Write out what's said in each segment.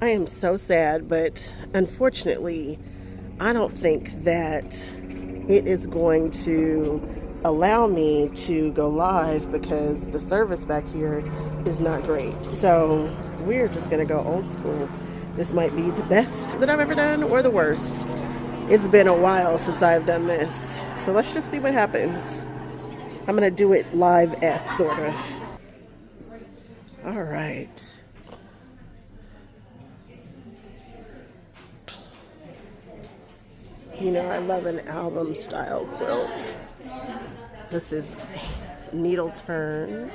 I am so sad, but unfortunately, I don't think that it is going to allow me to go live because the service back here is not great. So we're just gonna go old school. This might be the best that I've ever done or the worst. It's been a while since I've done this. So let's just see what happens. I'm gonna do it live-esque, sort of. All right. You know, I love an album style quilt. This is needle turn.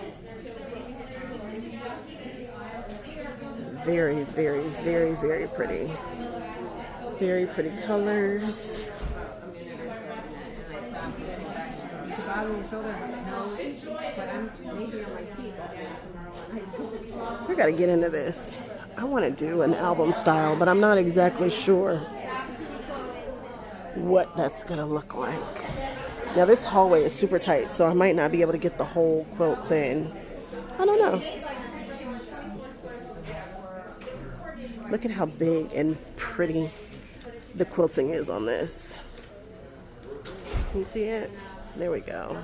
Very, very, very, very pretty. Very pretty colors. I gotta get into this. I want to do an album style, but I'm not exactly sure what that's gonna look like. Now this hallway is super tight, so I might not be able to get the whole quilts in. I don't know. Look at how big and pretty the quilting is on this. Can you see it? There we go.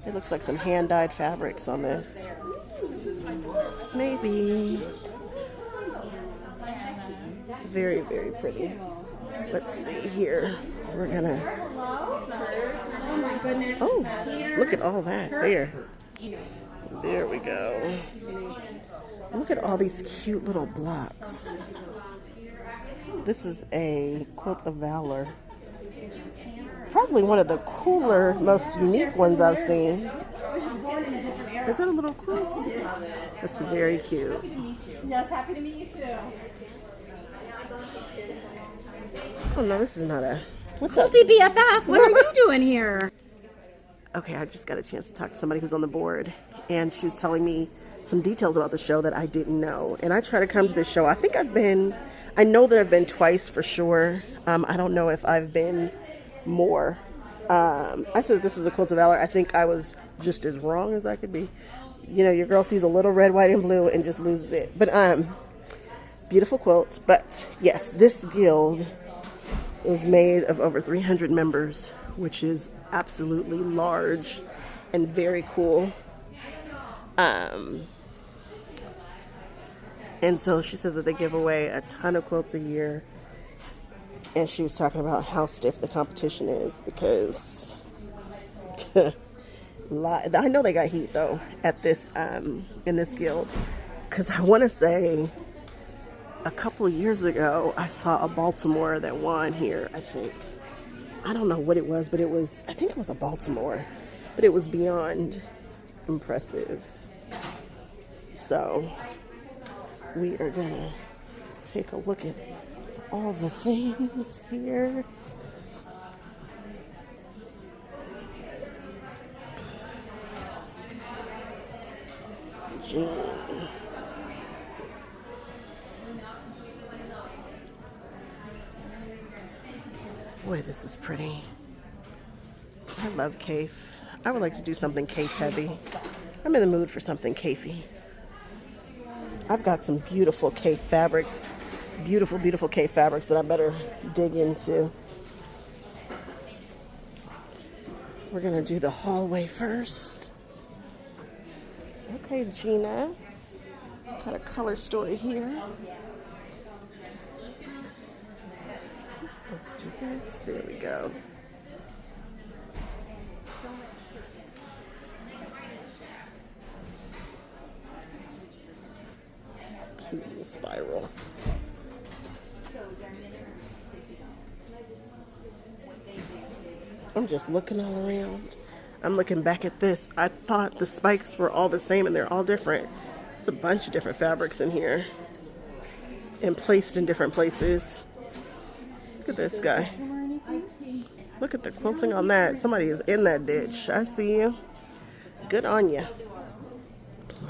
It looks like some hand-dyed fabrics on this. Maybe. Very, very pretty. Let's see here. We're gonna... Oh my goodness. Oh, look at all that there. There we go. Look at all these cute little blocks. This is a Quilt of Valor. Probably one of the cooler, most unique ones I've seen. Is that a little quilt? That's very cute. Yes, happy to meet you too. Oh no, this is not a... Quilty BFF, what are you doing here? Okay, I just got a chance to talk to somebody who's on the board, and she was telling me some details about the show that I didn't know. And I try to come to this show. I know that I've been twice for sure. I don't know if I've been more. I said that this was a Quilt of Valor. I think I was just as wrong as I could be. You know, your girl sees a little red, white, and blue and just loses it. But beautiful quilts. But yes, this guild is made of over 300 members, which is absolutely large and very cool. And so she says that they give away a ton of quilts a year. And she was talking about how stiff the competition is because I know they got heat though at this in this guild, because I want to say a couple years ago I saw a Baltimore that won here. I don't know what it was, but I think it was a Baltimore, but it was beyond impressive. So we are gonna take a look at all the things here. Jean. Boy, this is pretty. I love cafe. I would like to do something cafe heavy. I'm in the mood for something cafey. I've got some beautiful cafe fabrics. Beautiful, beautiful cafe fabrics that I better dig into. We're gonna do the hallway first. Okay, Gina. Got a color story here. Let's do this. There we go. Cute little spiral. I'm just looking all around. I'm looking back at this. I thought the spikes were all the same and they're all different. There's a bunch of different fabrics in here and placed in different places. Look at this guy. Look at the quilting on that. Somebody is in that ditch. I see you. Good on you.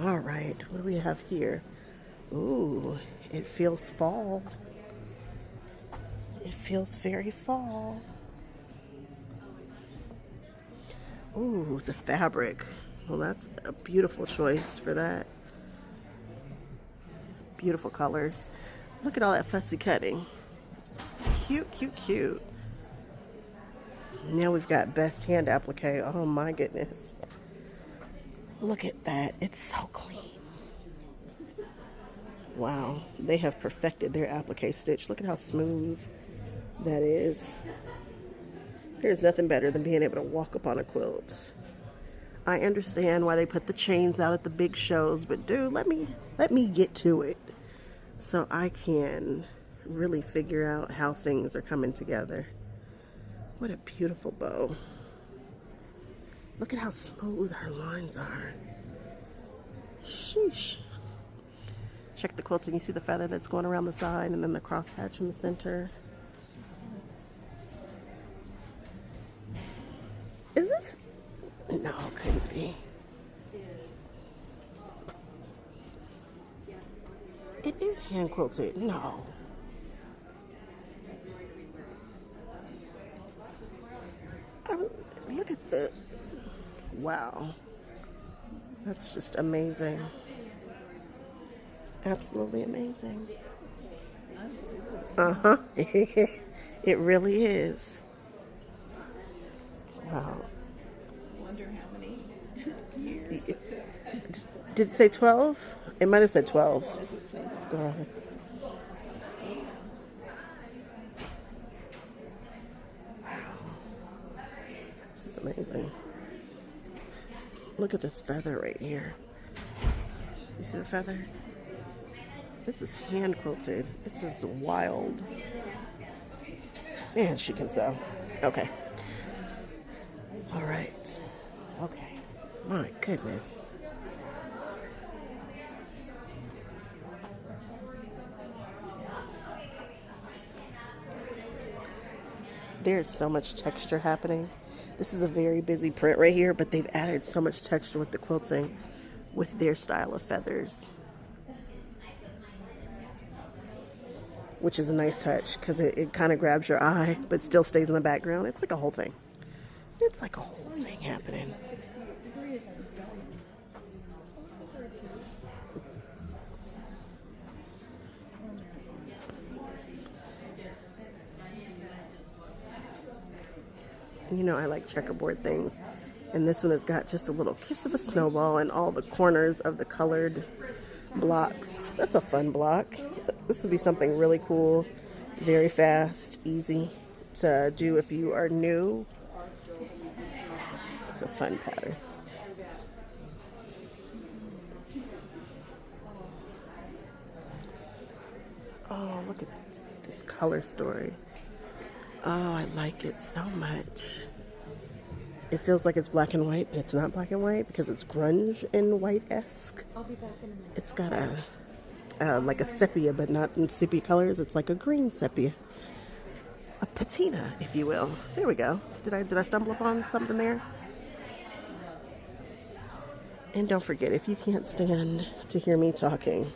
All right, what do we have here? Ooh, it feels fall. It feels very fall. Ooh, the fabric. Well, that's a beautiful choice for that. Beautiful colors. Look at all that fussy cutting. Cute, cute, cute. Now we've got best hand applique. Oh my goodness. Look at that. It's so clean. Wow. They have perfected their applique stitch. Look at how smooth that is. There's nothing better than being able to walk up on a quilt. I understand why they put the chains out at the big shows, but dude, let me get to it so I can really figure out how things are coming together. What a beautiful bow. Look at how smooth her lines are. Sheesh. Check the quilting. You see the feather that's going around the side and then the crosshatch in the center. Is this? No, it couldn't be. It is hand quilted. No. Look at the... Wow. That's just amazing. Absolutely amazing. Uh-huh. It really is. Wow. I wonder how many years it took. Did it say 12? It might have said 12. What does it say? Go ahead. Wow. This is amazing. Look at this feather right here. You see the feather? This is hand quilted. This is wild. Man, she can sew. Okay. All right. Okay. My goodness. There's so much texture happening. This is a very busy print right here, but they've added so much texture with the quilting with their style of feathers, which is a nice touch because it kind of grabs your eye but still stays in the background. It's like a whole thing. It's like a whole thing happening. You know I like checkerboard things, and this one has got just a little kiss of a snowball and all the corners of the colored blocks. That's a fun block. This would be something really cool, very fast, easy to do if you are new. It's a fun pattern. Oh, look at this color story. Oh, I like it so much. It feels like it's black and white, but it's not black and white because it's grunge and white-esque. I'll be back in a minute. It's got a like a sepia, but not in sepia colors. It's like a green sepia, a patina, if you will. There we go. Did I stumble upon something there? And don't forget, if you can't stand to hear me talking,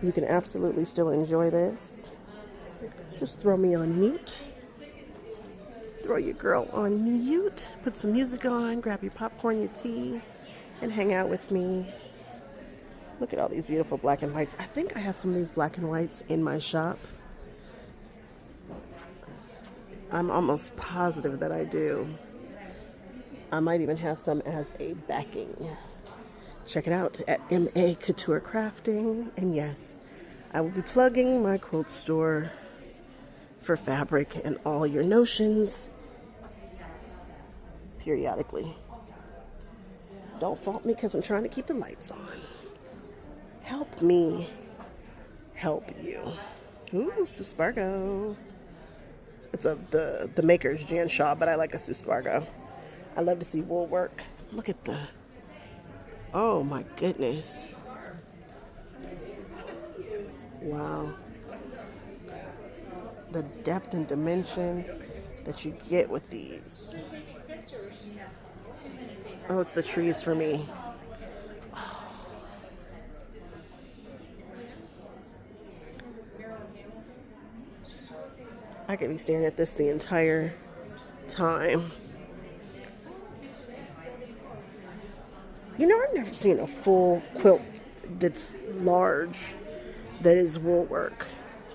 you can absolutely still enjoy this. Just throw me on mute. Throw your girl on mute. Put some music on. Grab your popcorn, your tea, and hang out with me. Look at all these beautiful black and whites. I think I have some of these black and whites in my shop. I'm almost positive that I do. I might even have some as a backing. Check it out at A Couture Crafting. And yes, I will be plugging my quilt store for fabric and all your notions periodically. Don't fault me because I'm trying to keep the lights on. Help me help you. Ooh, Suspargo. It's the maker's Jan Shaw, but I like a Suspargo. I love to see wool work. Look at the... Oh my goodness. Wow. The depth and dimension that you get with these. Oh, it's the trees for me. Oh. I could be staring at this the entire time. You know, I've never seen a full quilt that's large that is wool work.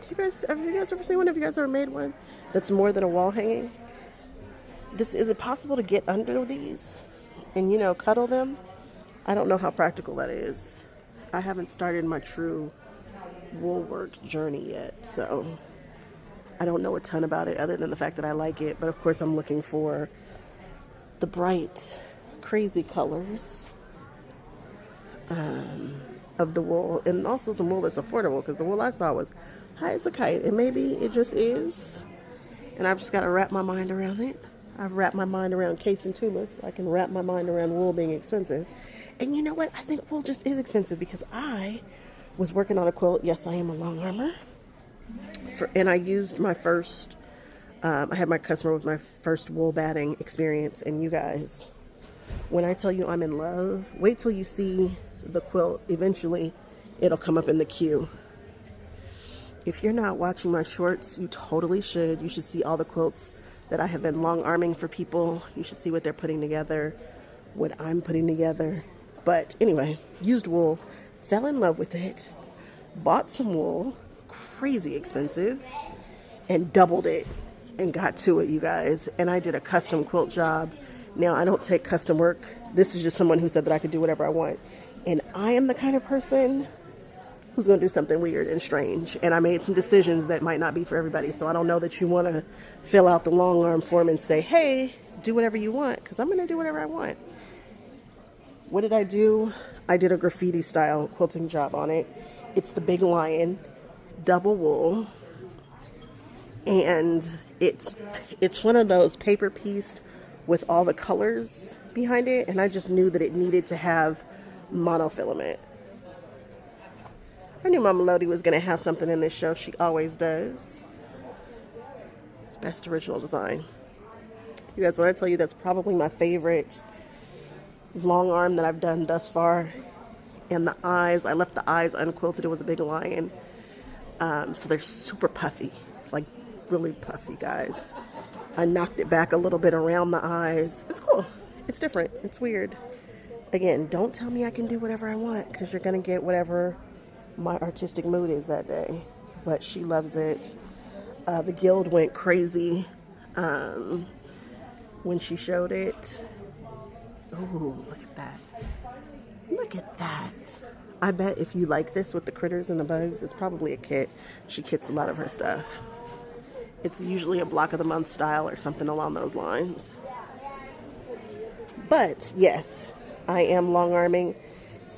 Have you guys ever seen one? Have you guys ever made one that's more than a wall hanging? Is it possible to get under these and, you know, cuddle them? I don't know how practical that is. I haven't started my true wool work journey yet, so I don't know a ton about it other than the fact that I like it. But of course, I'm looking for the bright, crazy colors of the wool, and also some wool that's affordable, because the wool I saw was high as a kite, and maybe it just is, and I've just got to wrap my mind around it. I've wrapped my mind around capes and tulips. I can wrap my mind around wool being expensive. And you know what? I think wool just is expensive, because I was working on a quilt. Yes, I am a long armor. And I used my first, I had my customer with my first wool batting experience. And you guys, when I tell you I'm in love, wait till you see the quilt. Eventually, it'll come up in the queue. If you're not watching my shorts, you totally should. You should see all the quilts that I have been long arming for people. You should see what they're putting together, what I'm putting together. But anyway, used wool, fell in love with it, bought some wool, crazy expensive, and doubled it and got to it, you guys. And I did a custom quilt job. Now, I don't take custom work. This is just someone who said that I could do whatever I want. And I am the kind of person who's going to do something weird and strange. And I made some decisions that might not be for everybody. So I don't know that you want to fill out the long arm form and say, hey, do whatever you want, because I'm going to do whatever I want. What did I do? I did a graffiti style quilting job on it. It's the big lion, double wool. And it's one of those paper pieced with all the colors behind it. And I just knew that it needed to have monofilament. I knew Mama Lodi was going to have something in this show. She always does. Best original design. You guys, when I tell you that's probably my favorite long arm that I've done thus far. And the eyes, I left the eyes unquilted. It was a big lion. So they're super puffy, like really puffy, guys. I knocked it back a little bit around the eyes. It's cool. It's different. It's weird. Again, don't tell me I can do whatever I want, because you're going to get whatever my artistic mood is that day. But she loves it. The guild went crazy when she showed it. Ooh, look at that. Look at that. I bet if you like this with the critters and the bugs, it's probably a kit. She kits a lot of her stuff. It's usually a block of the month style or something along those lines. But yes, I am long arming.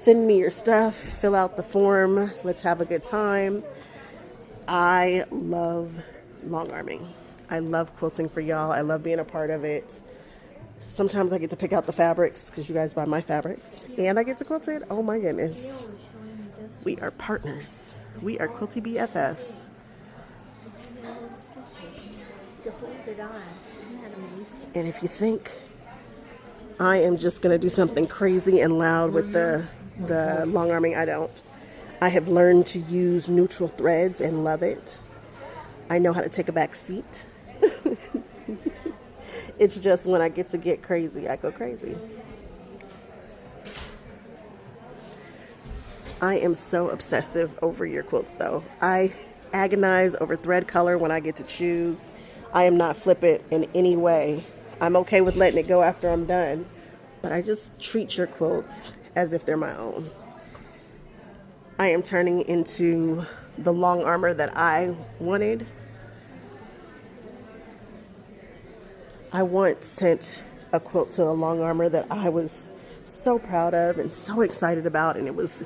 Send me your stuff, fill out the form, let's have a good time. I love long arming. I love quilting for y'all. I love being a part of it. Sometimes I get to pick out the fabrics, because you guys buy my fabrics, and I get to quilt it. Oh my goodness. We are partners. We are Quilty BFFs. And if you think I am just going to do something crazy and loud with the long arming, I don't. I have learned to use neutral threads and love it. I know how to take a back seat. It's just when I get crazy, I go crazy. I am so obsessive over your quilts, though. I agonize over thread color when I get to choose. I am not flippant in any way. I'm okay with letting it go after I'm done, but I just treat your quilts as if they're my own. I am turning into the long armor that I wanted. I once sent a quilt to a long armor that I was so proud of and so excited about, and it was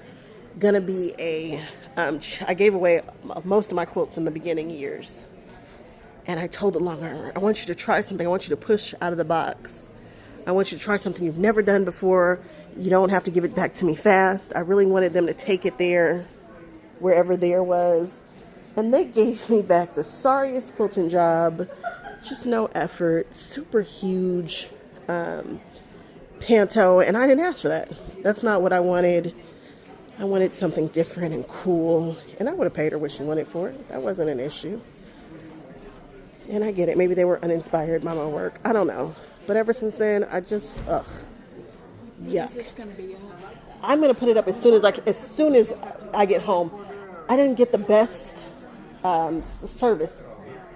gonna be I gave away most of my quilts in the beginning years. And I told the long armor, I want you to try something. I want you to push out of the box. I want you to try something you've never done before. You don't have to give it back to me fast. I really wanted them to take it there, wherever there was. And they gave me back the sorriest quilting job. Just no effort. Super huge panto. And I didn't ask for that. That's not what I wanted. I wanted something different and cool. And I would have paid her what she wanted for it. That wasn't an issue. And I get it. Maybe they were uninspired by my work. I don't know. But ever since then, I just, Yuck. It's going to be I'm gonna put it up as soon as I get home. I didn't get the best service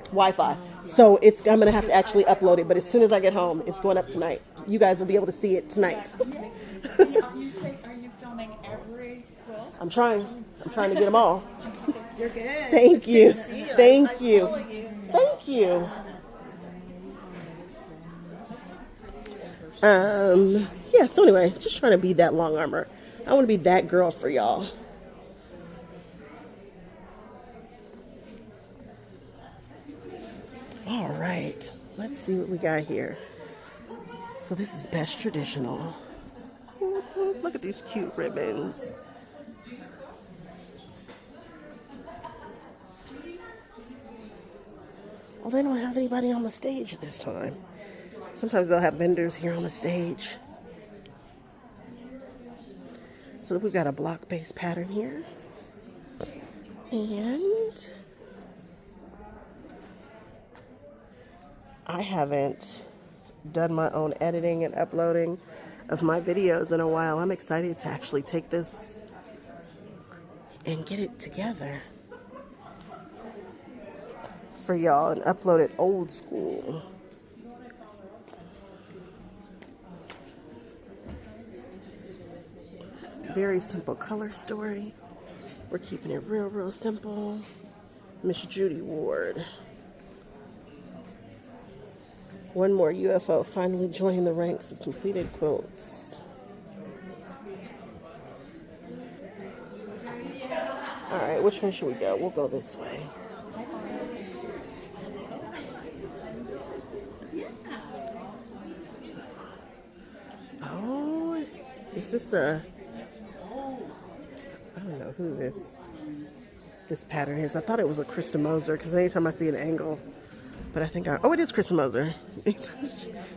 Wi-Fi, so I'm gonna have to actually upload it. But as soon as I get home, it's going up tonight. You guys will be able to see it tonight. Are you filming every quilt? I'm trying to get them all. You're good. Thank you. Thank I'm you. following you. Thank you. Yeah, so anyway, just trying to be that long armor. I want to be that girl for y'all. All right, let's see what we got here. So this is Best Traditional. Look at these cute ribbons. Well, they don't have anybody on the stage this time. Sometimes they'll have vendors here on the stage. So we've got a block-based pattern here. And I haven't done my own editing and uploading of my videos in a while. I'm excited to actually take this and get it together for y'all and upload it old school. Very simple color story. We're keeping it real simple. Miss Judy Ward. One more UFO finally joining the ranks of completed quilts. All right, which way should we go? We'll go this way. Oh, is this a... I don't know who this pattern is. I thought it was a Krista Moser because anytime I see an angle, but I think oh, it is Krista Moser.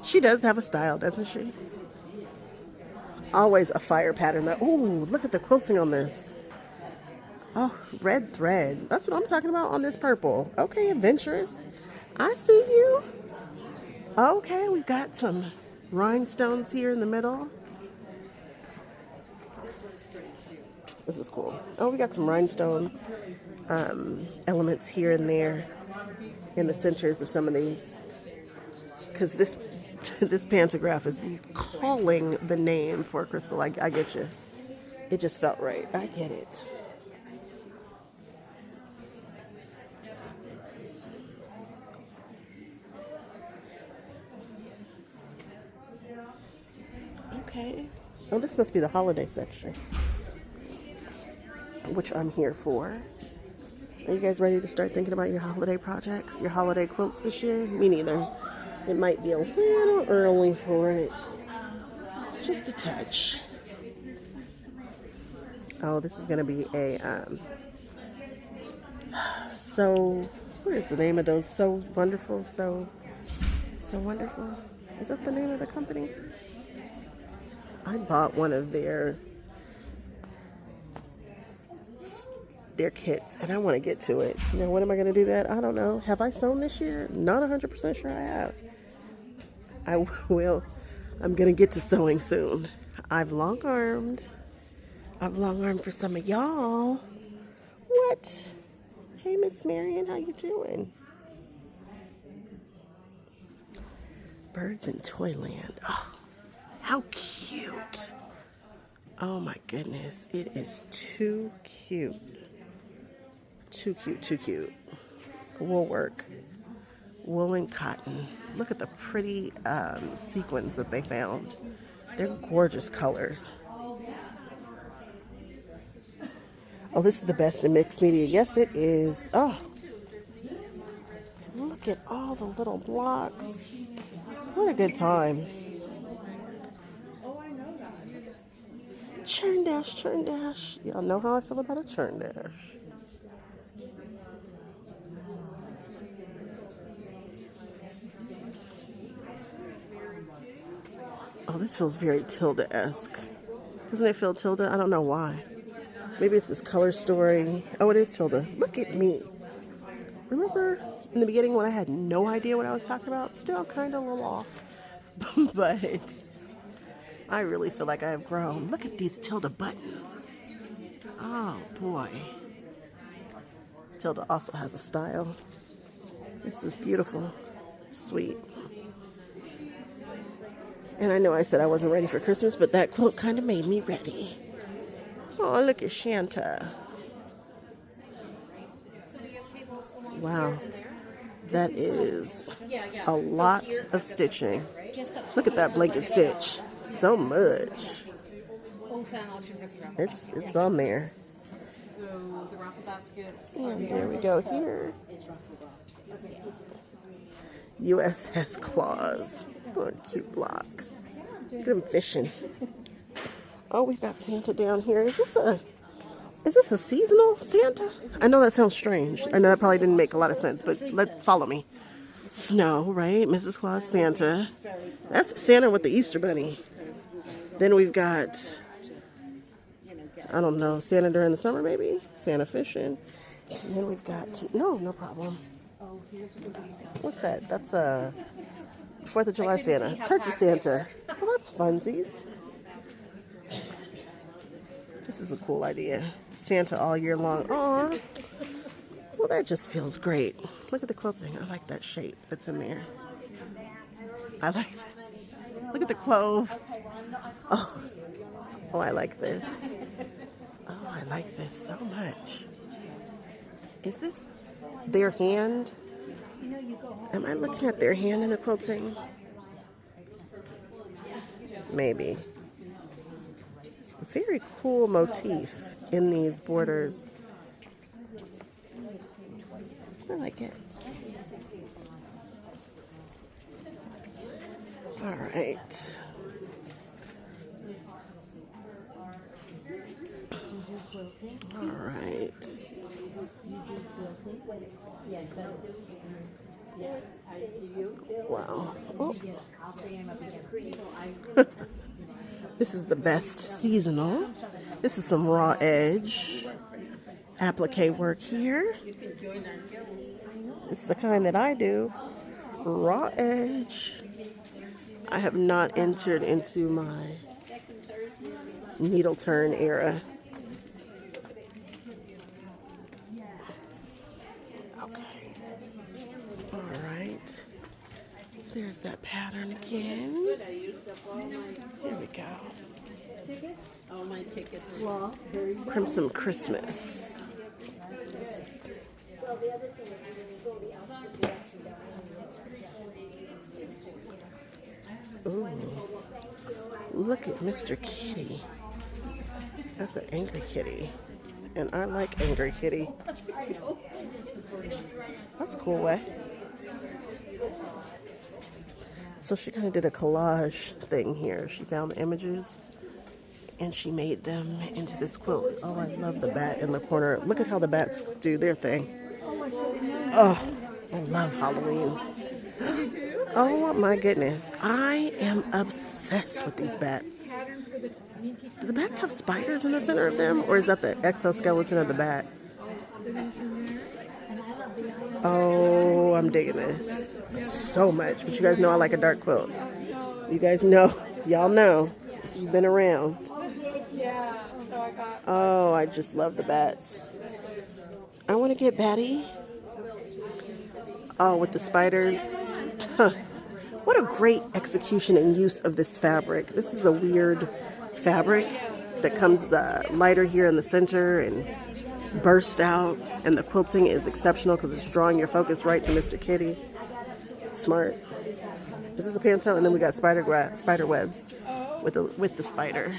She does have a style, doesn't she? Always a fire pattern. Ooh, look at the quilting on this. Oh, red thread. That's what I'm talking about on this purple. Okay, adventurous. I see you. Okay, we've got some rhinestones here in the middle. This is cool. Oh, we got some rhinestone elements here and there in the centers of some of these. Because this pantograph is calling the name for crystal. I get you. It just felt right. I get it. Okay. Oh, this must be the holiday section, which I'm here for. Are you guys ready to start thinking about your holiday projects, your holiday quilts this year? Me neither. It might be a little early for it. Just a touch. Oh, this is going to be a, what is the name of those? So Wonderful, So Wonderful. Is that the name of the company? I bought one of their kits and I want to get to it. Now, when am I going to do that? I don't know. Have I sewn this year? Not 100% sure I have. I will. I'm going to get to sewing soon. I've long-armed for some of y'all. What? Hey, Miss Marion, how you doing? Birds in Toyland. Oh, how cute. Oh my goodness. It is too cute. Too cute, too cute. Wool work. Wool and cotton. Look at the pretty sequins that they found. They're gorgeous colors. Oh, this is the best in mixed media. Yes, it is. Oh, look at all the little blocks. What a good time. Churn dash, churn dash. Y'all know how I feel about a churn dash. Oh, this feels very Tilda-esque. Doesn't it feel Tilda? I don't know why. Maybe it's this color story. Oh, it is Tilda. Look at me. Remember in the beginning when I had no idea what I was talking about? Still kind of a little off. But I really feel like I have grown. Look at these Tilda buttons. Oh boy. Tilda also has a style. This is beautiful. Sweet. And I know I said I wasn't ready for Christmas, but that quilt kind of made me ready. Oh, look at Shanta. Wow. That is a lot of stitching. Look at that blanket stitch. So much. It's on there. And there we go here. USS Claus. What a cute block. Look at him fishing. Oh, we got Santa down here. Is this a seasonal Santa? I know that sounds strange. I know that probably didn't make a lot of sense, but follow me. Snow, right? Mrs. Claus, Santa. That's Santa with the Easter Bunny. Then we've got, I don't know, Santa during the summer maybe? Santa fishing. And then we've got, no problem. What's that? That's a 4th of July Santa. Turkey Santa. Well, that's funsies. This is a cool idea. Santa all year long. Aw. Well, that just feels great. Look at the quilting. I like that shape that's in there. I like this. Look at the clove. Oh, I like this. Oh, I like this so much. Is this their hand? Am I looking at their hand in the quilting? Maybe. Very cool motif in these borders. I like it. All right. All right. Wow. Oh. This is the best seasonal. This is some raw edge applique work here. It's the kind that I do. Raw edge. I have not entered into my needle turn era. Okay. All right. There's that pattern again. Here we go. Tickets? Oh, my tickets. Crimson Christmas. Ooh. Look at Mr. Kitty. That's an angry kitty. And I like angry kitty. That's a cool way. So she kind of did a collage thing here. She found the images and she made them into this quilt. Oh, I love the bat in the corner. Look at how the bats do their thing. Oh, I love Halloween. Oh my goodness. I am obsessed with these bats. Do the bats have spiders in the center of them? Or is that the exoskeleton of the bat? Oh, I'm digging this so much. But you guys know I like a dark quilt. You guys know, y'all know if you've been around. Oh, I just love the bats. I want to get Batty. Oh, with the spiders. What a great execution and use of this fabric. This is a weird fabric that comes lighter here in the center and burst out, and the quilting is exceptional because it's drawing your focus right to Mr. Kitty. Smart. This is a panto, and then we got spider webs with the spider.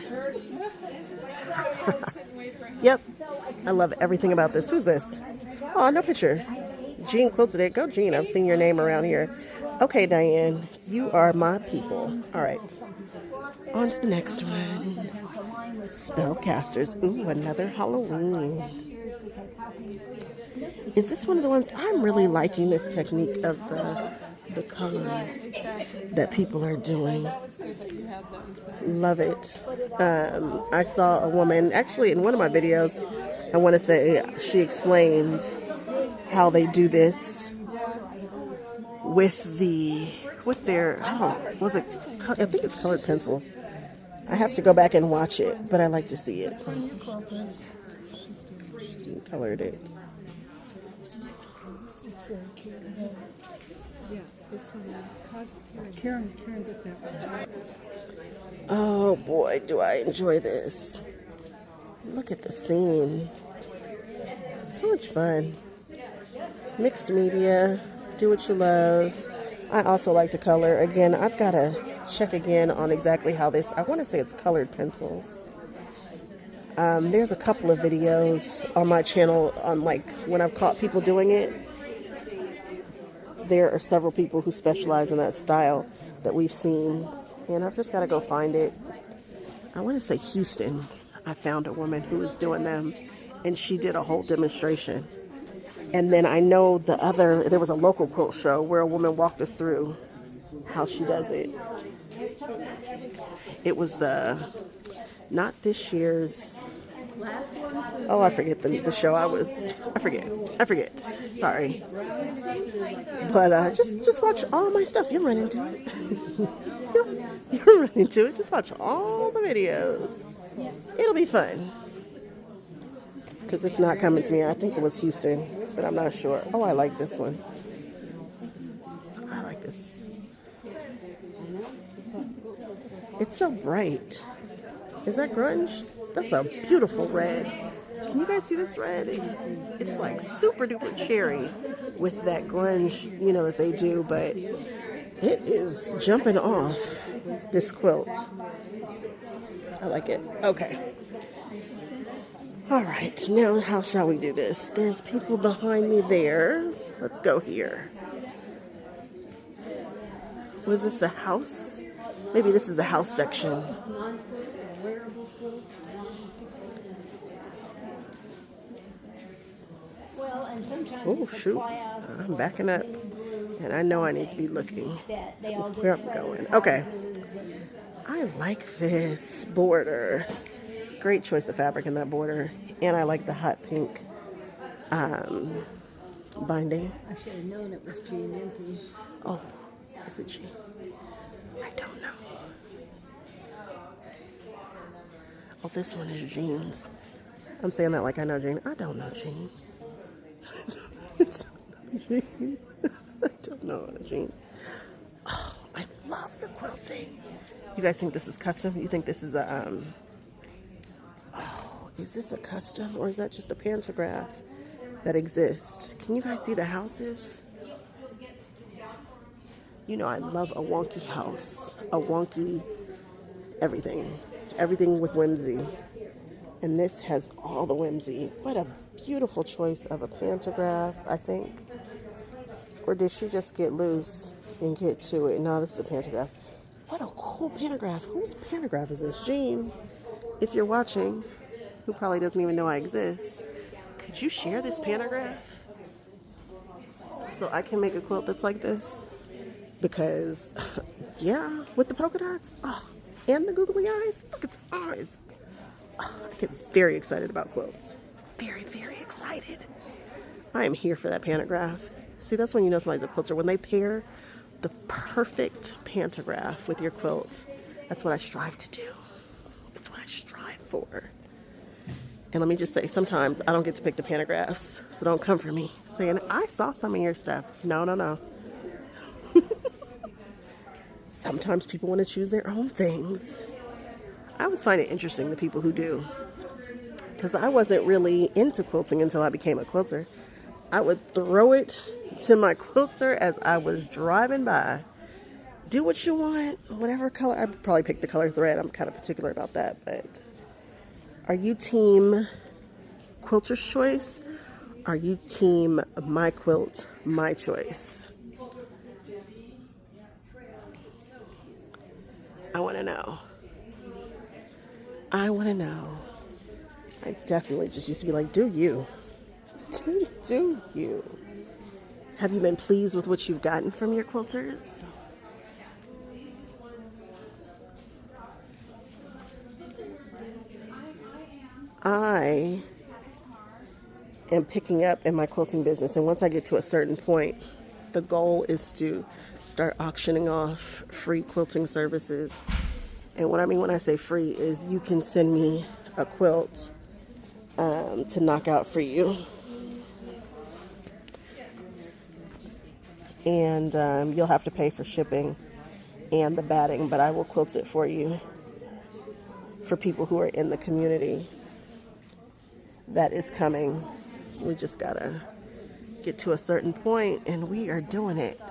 Yep, I love everything about this. Who's this? Oh, no picture. Jean quilted it. Go, Jean. I've seen your name around here. Okay, Diane, you are my people. All right, on to the next one. Spellcasters. Ooh, another Halloween. Is this one of the ones? I'm really liking this technique of the color that people are doing. Love it. I saw a woman, actually in one of my videos, I want to say she explained how they do this with their, I think it's colored pencils. I have to go back and watch it, but I like to see it. You colored it. It's very cute. Yeah, this one. Karen did that one. Oh boy, do I enjoy this. Look at the scene. So much fun. Mixed media, do what you love. I also like to color. Again, I've got to check again on exactly how this, I want to say it's colored pencils. There's a couple of videos on my channel on like when I've caught people doing it. There are several people who specialize in that style that we've seen, and I've just got to go find it. I want to say Houston. I found a woman who was doing them, and she did a whole demonstration. And then I know there was a local quilt show where a woman walked us through how she does it. It was not this year's, oh, I forget the show I forget. Sorry. But just watch all my stuff. You'll run into it. You'll run into it. Just watch all the videos. It'll be fun. Because it's not coming to me. I think it was Houston, but I'm not sure. Oh, I like this one. I like this. It's so bright. Is that grunge? That's a beautiful red. Can you guys see this red? It's like super duper cherry with that grunge, that they do, but it is jumping off this quilt. I like it. Okay. All right, now how shall we do this? There's people behind me there. So let's go here. Was this the house? Maybe this is the house section. Oh, shoot. I'm backing up. And I know I need to be looking where I'm going. Okay. I like this border. Great choice of fabric in that border. And I like the hot pink binding. I should have known it was Jean Empty. Oh, is it Jean? I don't know. Oh, this one is Jean's. I'm saying that like I know Jean. I don't know Jean. Jean. I don't know Jean. Oh, I love the quilting. You guys think this is custom? You think this is a is this a custom or is that just a pantograph that exists? Can you guys see the houses? I love a wonky house, a wonky everything with whimsy. And this has all the whimsy. What a beautiful choice of a pantograph, I think. Or did she just get loose and get to it? No, this is a pantograph. What a cool pantograph. Whose pantograph is this? Jean, if you're watching, who probably doesn't even know I exist, could you share this pantograph so I can make a quilt that's like this? Because, yeah, with the polka dots, and the googly eyes, look, it's eyes. I get very excited about quilts. Very, very excited. I am here for that pantograph. See, that's when you know somebody's a quilter. When they pair the perfect pantograph with your quilt, that's what I strive to do. It's what I strive for. And let me just say, sometimes I don't get to pick the pantographs, so don't come for me saying, I saw some of your stuff. No. Sometimes people want to choose their own things. I always find it interesting, the people who do. Because I wasn't really into quilting until I became a quilter. I would throw it to my quilter as I was driving by. Do what you want, whatever color. I'd probably pick the color thread. I'm kind of particular about that. But are you team quilter's choice? Are you team my quilt, my choice? I want to know. I want to know. I definitely just used to be like, do you? Do you? Have you been pleased with what you've gotten from your quilters? I am picking up in my quilting business, and once I get to a certain point, the goal is to start auctioning off free quilting services And what I mean when I say free is you can send me a quilt to knock out for you. And you'll have to pay for shipping and the batting, but I will quilt it for you for people who are in the community that is coming. We just gotta get to a certain point, and we are doing it.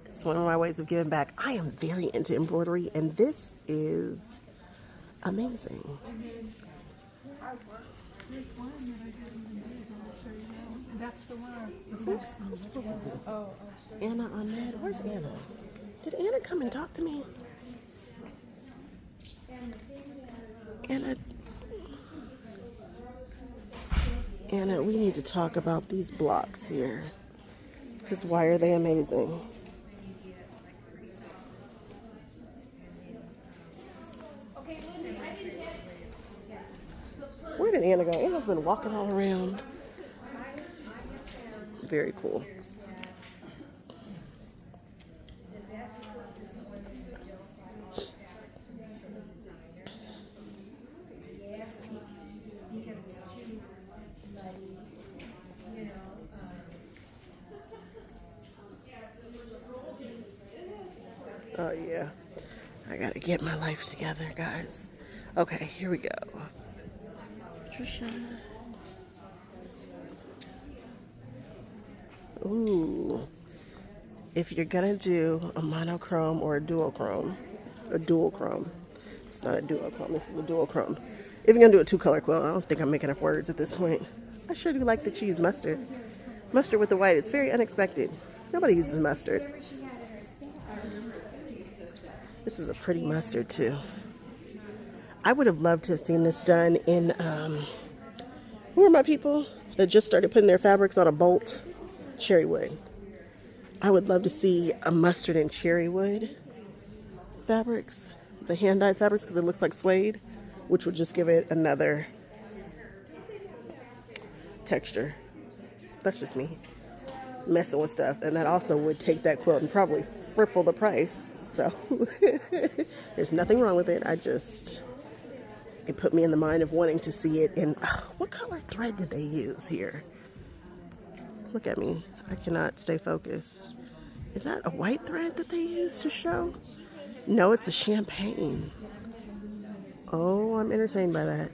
It's one of my ways of giving back. I am very into embroidery, and this is amazing. There's one that I didn't even do, but I'll show you now. That's the one. Oh, Anna Ahmed. Where's Anna? Did Anna come and talk to me? Anna, we need to talk about these blocks here. Because why are they amazing? Where did Anna go? Anna's been walking all around. It's very cool. Oh yeah, I gotta get my life together, guys. Okay, here we go. Trisha. Ooh. If you're gonna do a monochrome or a duochrome, it's not a duochrome, this is a duochrome. If you're gonna do a 2-color quilt, I don't think I'm making up words at this point. I sure do like the cheese mustard. Mustard with the white, it's very unexpected. Nobody uses mustard. This is a pretty mustard too. I would have loved to have seen this done in, who are my people that just started putting their fabrics on a bolt? Cherry wood. I would love to see a mustard and cherry wood fabrics, the hand-dyed fabrics, because it looks like suede, which would just give it another texture. That's just me messing with stuff, and that also would take that quilt and probably triple the price. So there's nothing wrong with it. It put me in the mind of wanting to see it in, what color thread did they use here? Look at me. I cannot stay focused. Is that a white thread that they used to show? No, it's a champagne. Oh, I'm entertained by that.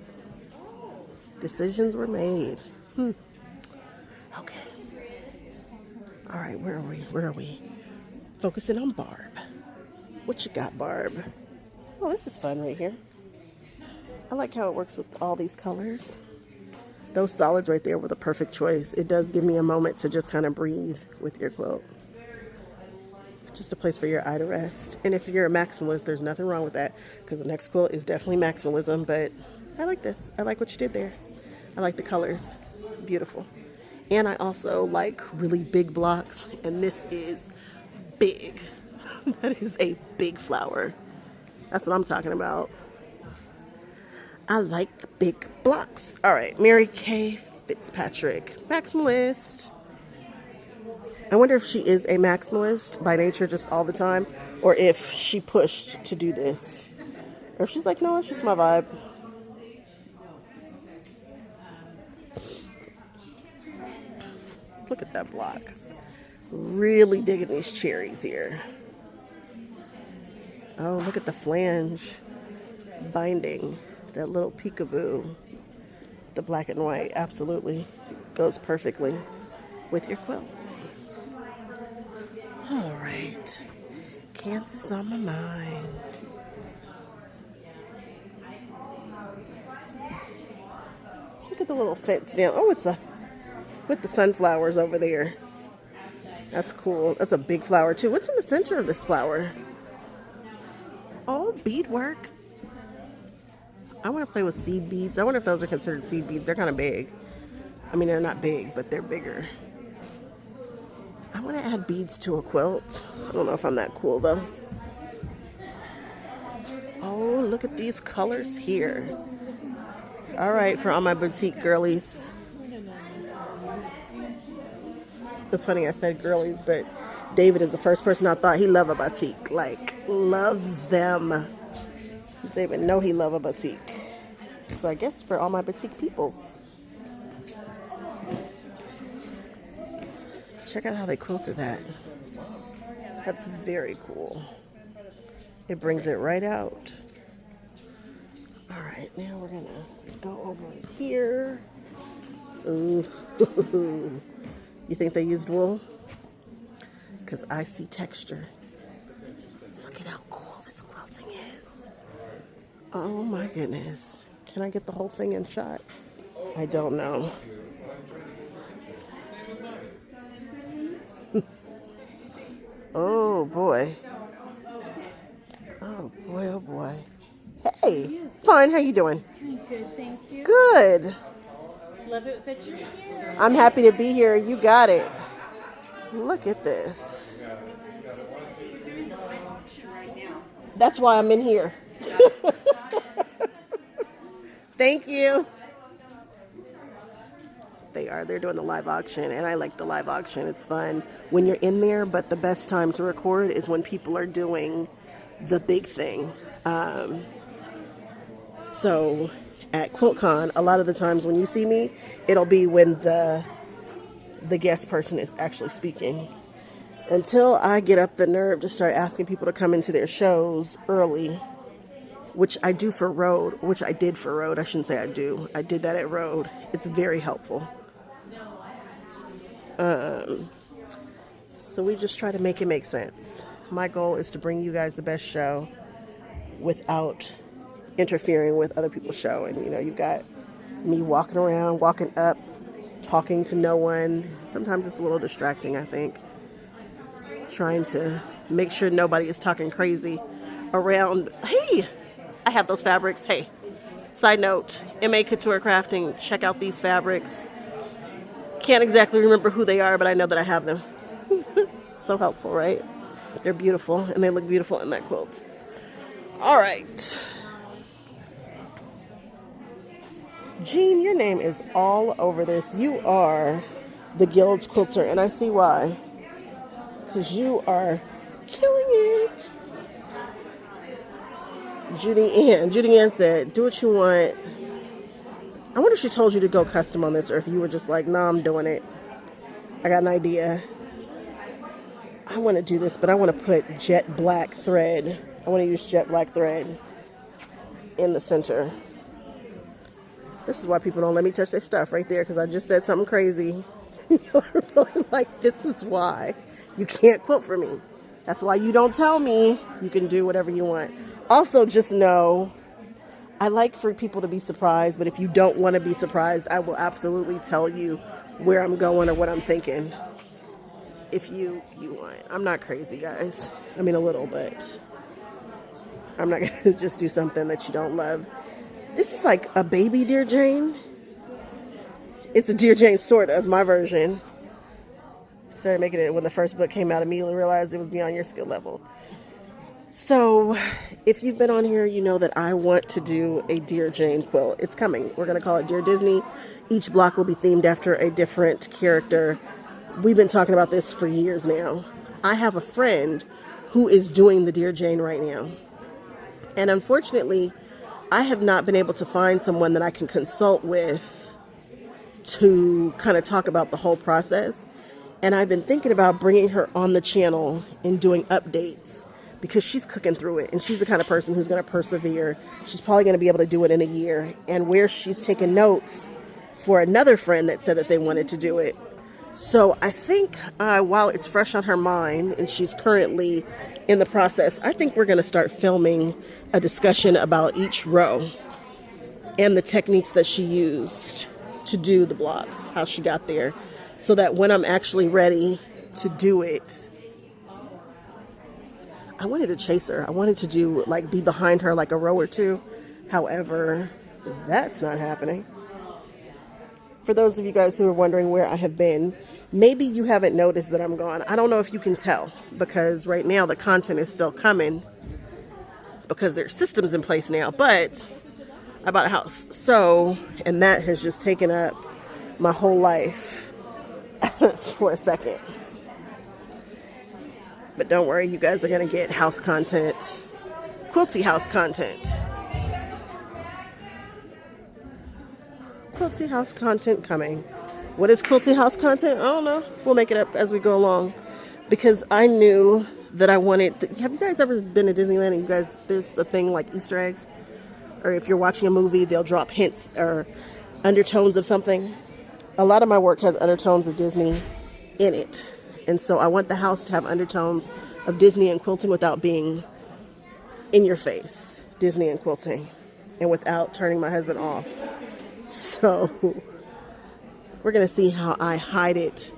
Decisions were made. Okay. All right, where are we? Focusing on Barb. What you got, Barb? Oh, this is fun right here. I like how it works with all these colors. Those solids right there were the perfect choice. It does give me a moment to just kind of breathe with your quilt. Just a place for your eye to rest. And if you're a maximalist, there's nothing wrong with that, because the next quilt is definitely maximalism, but I like this. I like what you did there. I like the colors. Beautiful. And I also like really big blocks, and this is big. That is a big flower. That's what I'm talking about. I like big blocks. All right, Mary Kay Fitzpatrick, maximalist. I wonder if she is a maximalist by nature just all the time, or if she pushed to do this. Or if she's like, no, it's just my vibe. Look at that block. Really digging these cherries here. Oh, look at the flange binding. That little peekaboo. The black and white absolutely goes perfectly with your quilt. All right. Kansas on my mind. Look at the little fence down. Oh, it's with the sunflowers over there. That's cool. That's a big flower too. What's in the center of this flower? Oh, beadwork. I want to play with seed beads. I wonder if those are considered seed beads. They're kind of big. I mean, they're not big, but they're bigger. I want to add beads to a quilt. I don't know if I'm that cool though. Oh, look at these colors here. All right, for all my boutique girlies. It's funny I said girlies, but David is the first person I thought he loved a batik. Like, loves them. David know he love a batik. So I guess for all my batik peoples. Check out how they quilted that. That's very cool. It brings it right out. All right, now we're gonna go over here. Ooh, you think they used wool? Because I see texture. Look at how cool this quilting is. Oh my goodness. Can I get the whole thing in shot? I don't know. Oh boy. Oh boy, oh boy. Hey, fine, how you doing? Good, thank you. Good. Love it that you're here. I'm happy to be here. You got it. Look at this. That's why I'm in here. Thank you. They're doing the live auction, and I like the live auction. It's fun when you're in there, but the best time to record is when people are doing the big thing. So at QuiltCon, a lot of the times when you see me, it'll be when the guest person is actually speaking. Until I get up the nerve to start asking people to come into their shows early, which I do for Road, which I did for Road. I shouldn't say I do. I did that at Road. It's very helpful. So we just try to make it make sense. My goal is to bring you guys the best show without interfering with other people's show. And you know, you've got me walking around, walking up, talking to no one. Sometimes it's a little distracting, I think. Trying to make sure nobody is talking crazy around. Hey, I have those fabrics. Hey, side note, A Couture Crafting, check out these fabrics. Can't exactly remember who they are, but I know that I have them. So helpful, right? They're beautiful, and they look beautiful in that quilt. All right. Jean, your name is all over this. You are the Guild's quilter, and I see why. Because you are killing it. Judy Ann said, do what you want. I wonder if she told you to go custom on this, or if you were just like, nah, I'm doing it. I got an idea. I want to do this, but I want to put jet black thread. I want to use jet black thread in the center. This is why people don't let me touch their stuff right there, because I just said something crazy. Like, this is why you can't quilt for me. That's why you don't tell me. You can do whatever you want. Also, just know, I like for people to be surprised, but if you don't want to be surprised, I will absolutely tell you where I'm going or what I'm thinking. If you want. I'm not crazy, guys. I mean, a little, but I'm not going to just do something that you don't love. This is like a baby Dear Jane. It's a Dear Jane, sort of, my version. Started making it when the first book came out, immediately realized it was beyond your skill level. So, if you've been on here, you know that I want to do a Dear Jane quilt. It's coming. We're going to call it Dear Disney. Each block will be themed after a different character. We've been talking about this for years now. I have a friend who is doing the Dear Jane right now. And unfortunately, I have not been able to find someone that I can consult with to kind of talk about the whole process. And I've been thinking about bringing her on the channel and doing updates, because she's cooking through it, and she's the kind of person who's going to persevere. She's probably going to be able to do it in a year. And where she's taken notes for another friend that said that they wanted to do it. So I think while it's fresh on her mind and she's currently in the process, I think we're going to start filming a discussion about each row and the techniques that she used to do the blocks, how she got there, so that when I'm actually ready to do it, I wanted to chase her. I wanted to do, like, be behind her like a row or two. However, that's not happening. For those of you guys who are wondering where I have been, maybe you haven't noticed that I'm gone. I don't know if you can tell, because right now the content is still coming because there's systems in place now, but I bought a house. So, and that has just taken up my whole life. for a second. But don't worry, you guys are going to get house content, Quilty house content. Quilty house content coming. What is Quilty house content? I don't know. We'll make it up as we go along. Because I knew that I wanted... Have you guys ever been to Disneyland and you guys, there's the thing like Easter eggs? Or if you're watching a movie, they'll drop hints or undertones of something. A lot of my work has undertones of Disney in it. And so I want the house to have undertones of Disney and quilting without being in your face. Disney and quilting. And without turning my husband off. So we're going to see how I hide it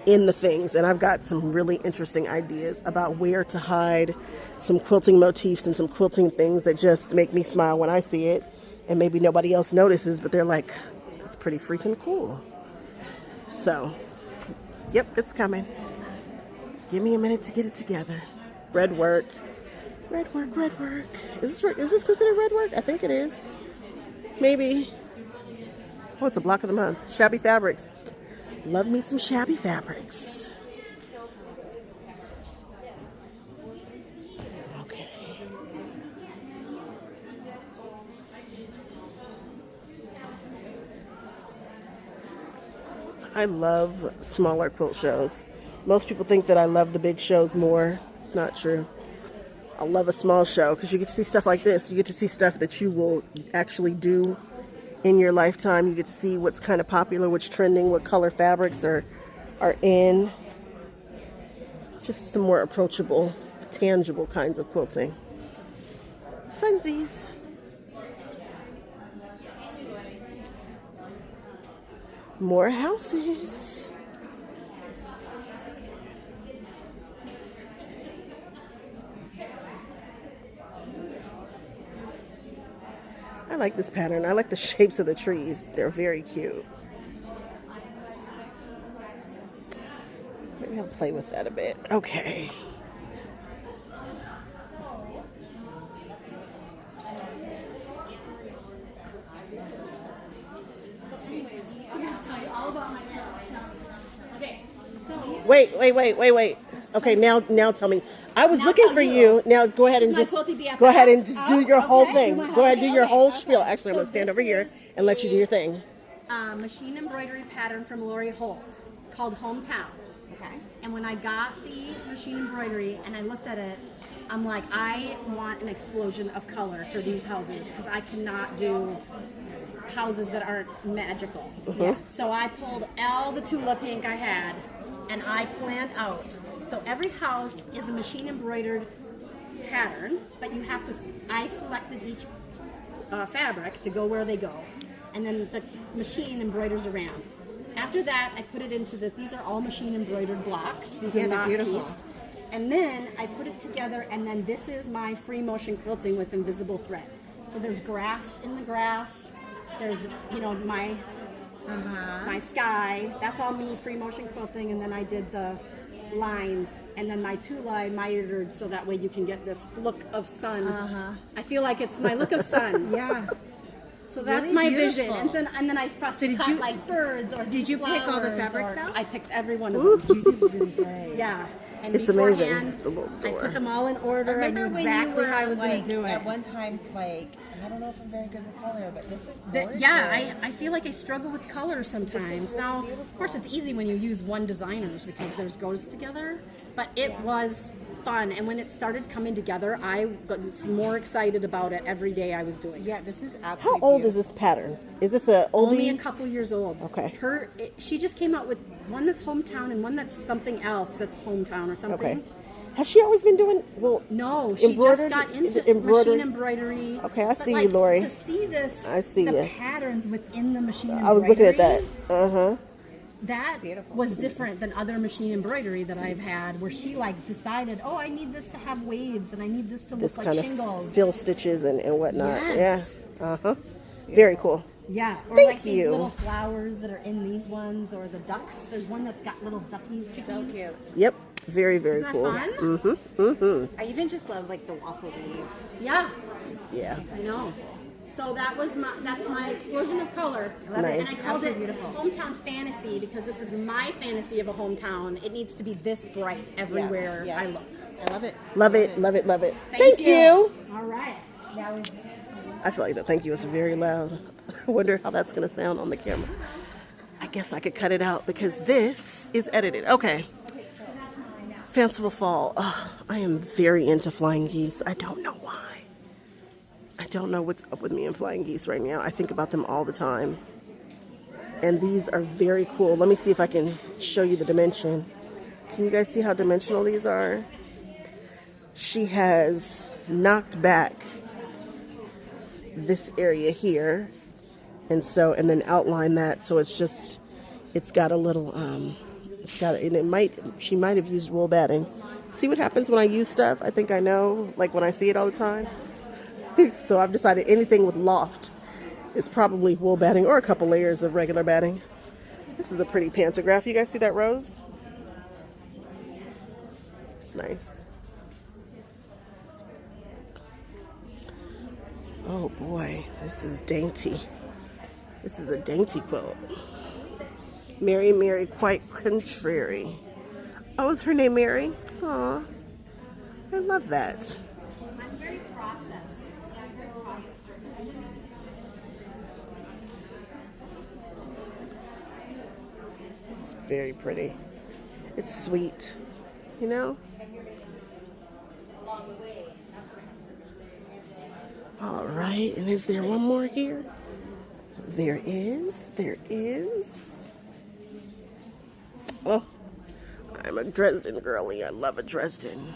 in the things. And I've got some really interesting ideas about where to hide some quilting motifs and some quilting things that just make me smile when I see it. And maybe nobody else notices, but they're like, that's pretty freaking cool. So, yep, it's coming. Give me a minute to get it together. Red work. Red work, red work. Is this considered red work? I think it is. Maybe. Oh, it's a block of the month. Shabby fabrics. Love me some shabby fabrics. Okay. I love smaller quilt shows. Most people think that I love the big shows more. It's not true. I love a small show because you get to see stuff like this. You get to see stuff that you will actually do in your lifetime. You get to see what's kind of popular, what's trending, what color fabrics are in. Just some more approachable, tangible kinds of quilting. Funsies. More houses. I like this pattern. I like the shapes of the trees. They're very cute. Maybe I'll play with that a bit. Okay. Wait. Okay, now tell me. I was looking for you. Now go ahead and just do your whole thing. Go ahead, do your whole spiel. Actually, I'm gonna stand over here and let you do your thing. Machine embroidery pattern from Lori Holt called Hometown. Okay. And when I got the machine embroidery and I looked at it, I'm like, I want an explosion of color for these houses because I cannot do houses that aren't magical. Mm-hmm. So I pulled all the Tula pink I had and I planned out. So every house is a machine embroidered pattern, but you have to, I selected each fabric to go where they go. And then the machine embroiders around. After that, I put it into these are all machine embroidered blocks. These are not pieced. And then I put it together, and then this is my free motion quilting with invisible thread. So there's grass in the grass. There's, my sky. That's all me, free motion quilting. And then I did the lines, and then my Tula I mitered so that way you can get this look of sun. I feel like it's my look of sun. Yeah. So that's really my vision. And then I cut like birds or did you pick all the fabrics out? I picked every one of them. You did really great. Yeah. And it's amazing. The little door. I put them all in order. I knew exactly how I was going to do it. At one time, I don't know if I'm very good with color, but this is gorgeous. I feel like I struggle with color sometimes. Now, beautiful. Of course, it's easy when you use one designer's because theirs goes together, but it was fun. And when it started coming together, I was more excited about it every day I was doing it. Yeah, this is absolutely How old beautiful. is this pattern? Is this a oldie? Only a couple years old. Okay. She just came out with one that's Hometown and one that's something else that's Hometown or something. Okay. Has she always been doing, no, she just got into machine embroidery. Okay, I see you, Lori. To see this, I see the patterns within the machine embroidery. I was looking at that. That was different than other machine embroidery that I've had, where she decided, I need this to have waves and I need this to look like shingles. Fill stitches and whatnot. Yes. Yeah. Very cool. Yeah, or Thank these you. little flowers that are in these ones, or the ducks. There's one that's got little duckies. So cute. Yep. Very, very Isn't cool. that fun? I even just love the waffle weave. Yeah. Yeah. I know. So that's my explosion of color. Nice. And I called it Hometown Fantasy because this is my fantasy of a hometown. It needs to be this bright everywhere I look. I love it. Love it, love it, love it. Thank you. All right. I feel like the thank you was very loud. I wonder how that's going to sound on the camera. I guess I could cut it out because this is edited. Okay. Fanciful Fall. Oh, I am very into flying geese. I don't know why. I don't know what's up with me and flying geese right now. I think about them all the time. And these are very cool. Let me see if I can show you the dimension. Can you guys see how dimensional these are? She has knocked back this area here. And then outline that. So it's got a little, she might have used wool batting. See what happens when I use stuff? I think I know, like when I see it all the time. So I've decided anything with loft is probably wool batting or a couple layers of regular batting. This is a pretty pantograph. You guys see that rose? It's nice. Oh boy, this is dainty. This is a dainty quilt. Mary, Mary, quite contrary. Oh, is her name Mary? Aw, I love that. I'm very processed. It's very pretty. It's sweet, you know? All right, and is there one more here? There is. Oh, I'm a Dresden girly. I love a Dresden.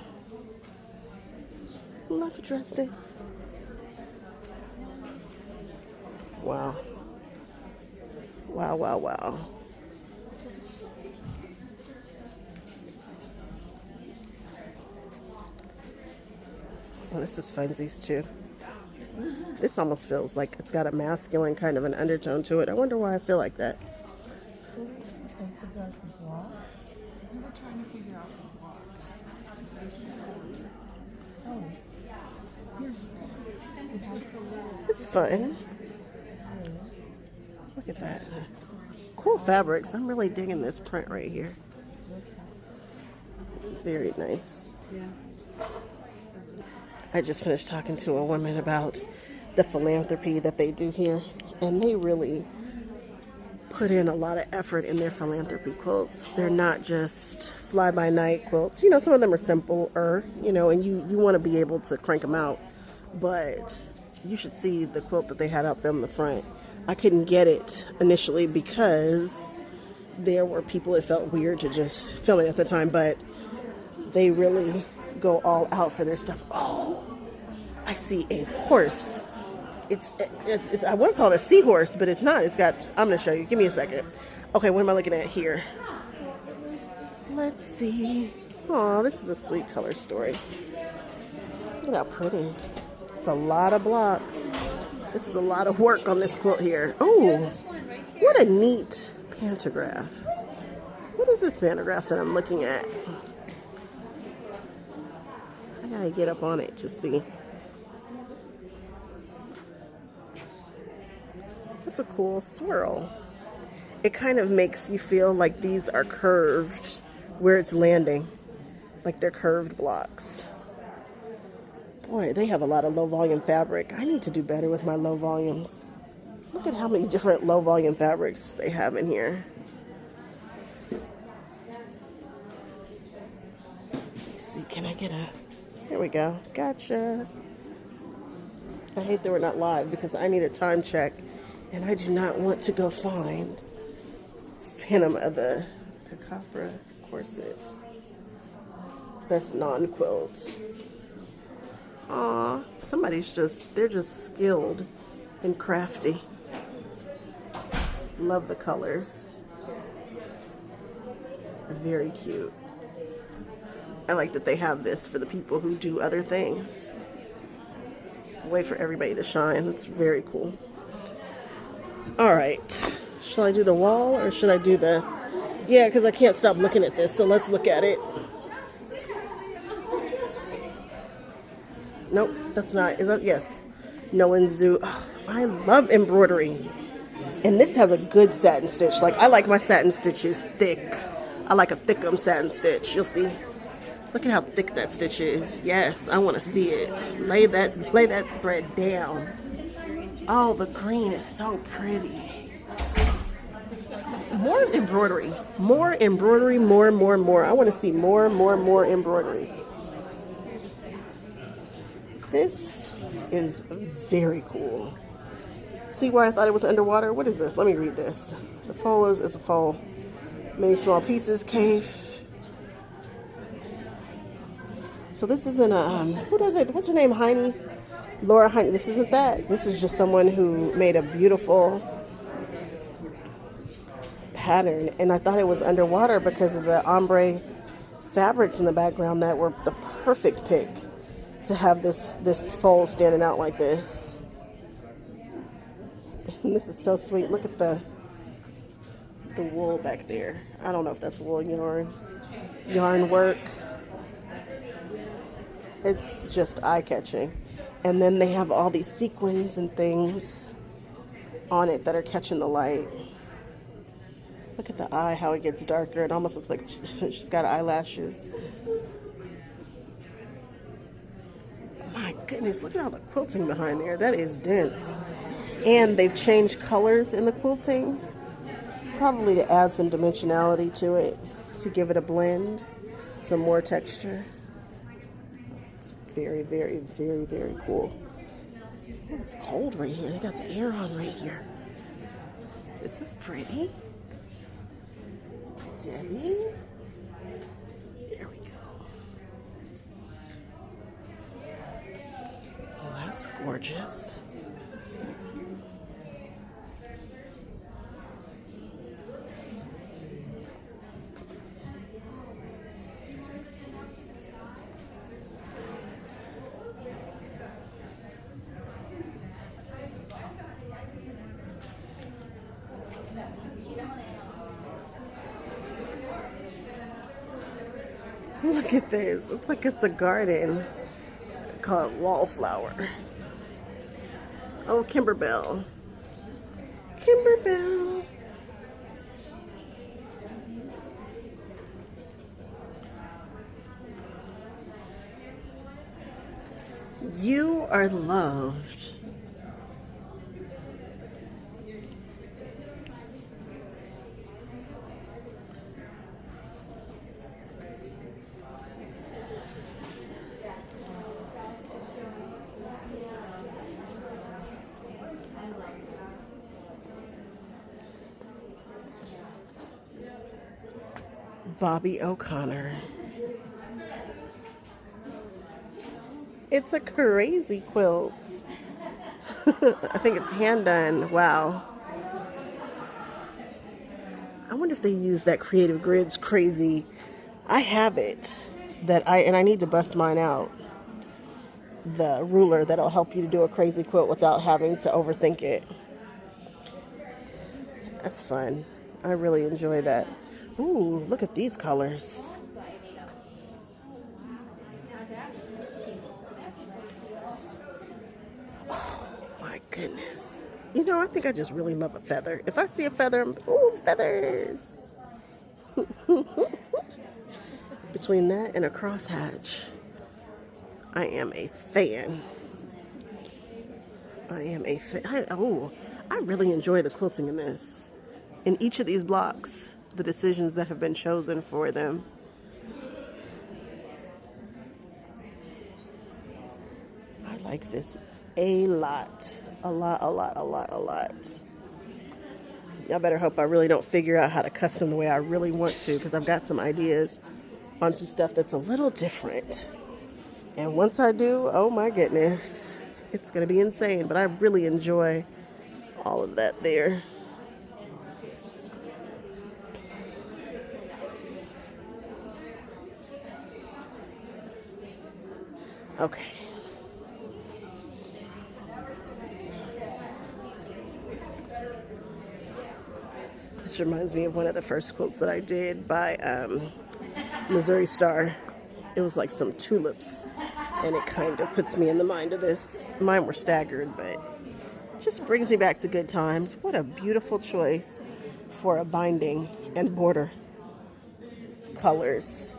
Love a Dresden. Wow. Wow, wow, wow. Oh, this is funsies too. This almost feels like it's got a masculine kind of an undertone to it. I wonder why I feel like that. It's fun. Look at that. Cool fabrics. I'm really digging this print right here. Very nice. Yeah. I just finished talking to a woman about the philanthropy that they do here, and they really put in a lot of effort in their philanthropy quilts. They're not just fly-by-night quilts. You know, some of them are simpler, you know, and you want to be able to crank them out, but you should see the quilt that they had up in the front. I couldn't get it initially because there were people that felt weird to just film it at the time, but they really go all out for their stuff. Oh, I see a horse. It's I want to call it a seahorse, but it's not. It's got, I'm going to show you. Give me a second. Okay, what am I looking at here? Let's see. Oh, this is a sweet color story. Look at how pretty. It's a lot of blocks. This is a lot of work on this quilt here. Oh, what a neat pantograph. What is this pantograph that I'm looking at? I gotta get up on it to see. That's a cool swirl. It kind of makes you feel like these are curved where it's landing. Like they're curved blocks. Boy, they have a lot of low volume fabric. I need to do better with my low volumes. Look at how many different low volume fabrics they have in here. Let's see, can I get a... There we go. Gotcha. I hate that we're not live because I need a time check and I do not want to go find Phantom of the Capra corset. That's non-quilt. Aw, they're just skilled and crafty. Love the colors. Very cute. I like that they have this for the people who do other things. A way for everybody to shine. That's very cool. All right. Shall I do the wall or should I do the... Yeah, because I can't stop looking at this, so let's look at it. Nope, that's not... Is that... Yes. Nolan Zoo. Oh, I love embroidery. And this has a good satin stitch. Like, I like my satin stitches thick. I like a thickum satin stitch. You'll see. Look at how thick that stitch is. Yes, I want to see it. Lay that thread down. Oh, the green is so pretty. More embroidery. More embroidery. More. I want to see more embroidery. This is very cool. See why I thought it was underwater? What is this? Let me read this. The fold is a fold. Many small pieces, cave. So this isn't a, who does it? What's her name? Heine? Laura Heine. This isn't that. This is just someone who made a beautiful pattern. And I thought it was underwater because of the ombre fabrics in the background that were the perfect pick to have this fold standing out like this. And this is so sweet. Look at the wool back there. I don't know if that's wool yarn work. It's just eye-catching. And then they have all these sequins and things on it that are catching the light. Look at the eye, how it gets darker. It almost looks like she's got eyelashes. My goodness, look at all the quilting behind there. That is dense. And they've changed colors in the quilting, probably to add some dimensionality to it, to give it a blend, some more texture. It's very cool. Oh, it's cold right here. They got the air on right here. This is pretty. Debbie. There we go. Well, that's gorgeous. Look at this. Looks like it's a garden called Wallflower. Oh, Kimberbell. Kimberbell. You are loved. Bobby O'Connor. It's a crazy quilt. I think it's hand done. Wow. I wonder if they use that Creative Grids crazy. I have it and I need to bust mine out. The ruler that'll help you to do a crazy quilt without having to overthink it. That's fun. I really enjoy that. Ooh, look at these colors. Oh my goodness. You know, I think I just really love a feather. If I see a feather, ooh, feathers. Between that and a crosshatch, I am a fan. I really enjoy the quilting in this. In each of these blocks, the decisions that have been chosen for them. I like this a lot. Y'all better hope I really don't figure out how to custom the way I really want to, because I've got some ideas on some stuff that's a little different. And once I do, oh my goodness, it's going to be insane. But I really enjoy all of that there. Okay. This reminds me of one of the first quilts that I did by Missouri Star. It was like some tulips, and it kind of puts me in the mind of this. Mine were staggered, but just brings me back to good times. What a beautiful choice for a binding and border colors.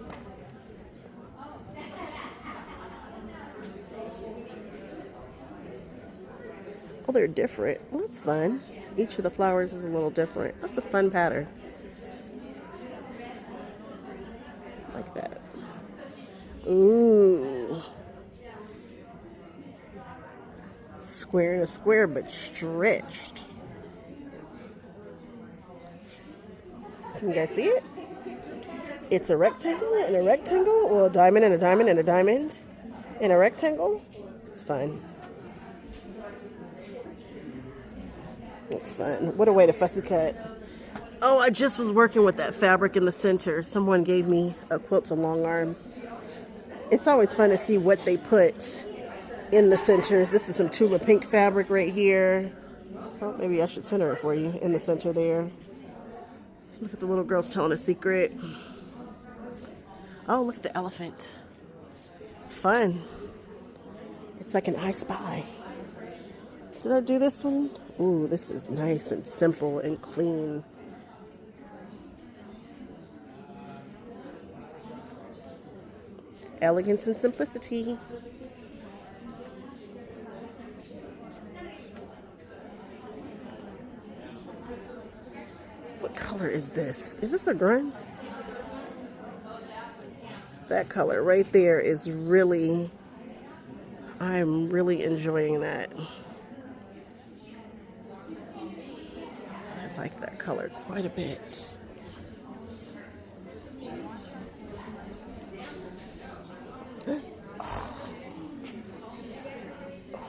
Oh, they're different. Well, that's fun. Each of the flowers is a little different. That's a fun pattern. Like that. Ooh. Square and a square, but stretched. Can you guys see it? It's a rectangle and a rectangle. Well, a diamond and a diamond and a diamond and a rectangle. It's fun. It's fun. What a way to fussy cut. Oh, I just was working with that fabric in the center. Someone gave me a quilt to Longarm. It's always fun to see what they put in the centers. This is some Tula pink fabric right here. Oh, maybe I should center it for you in the center there. Look at the little girls telling a secret. Oh, look at the elephant. Fun. It's like an I Spy. Did I do this one? Ooh, this is nice and simple and clean. Elegance and simplicity. What color is this? Is this a grun? That color right there is really, I'm really enjoying that. I like that color quite a bit.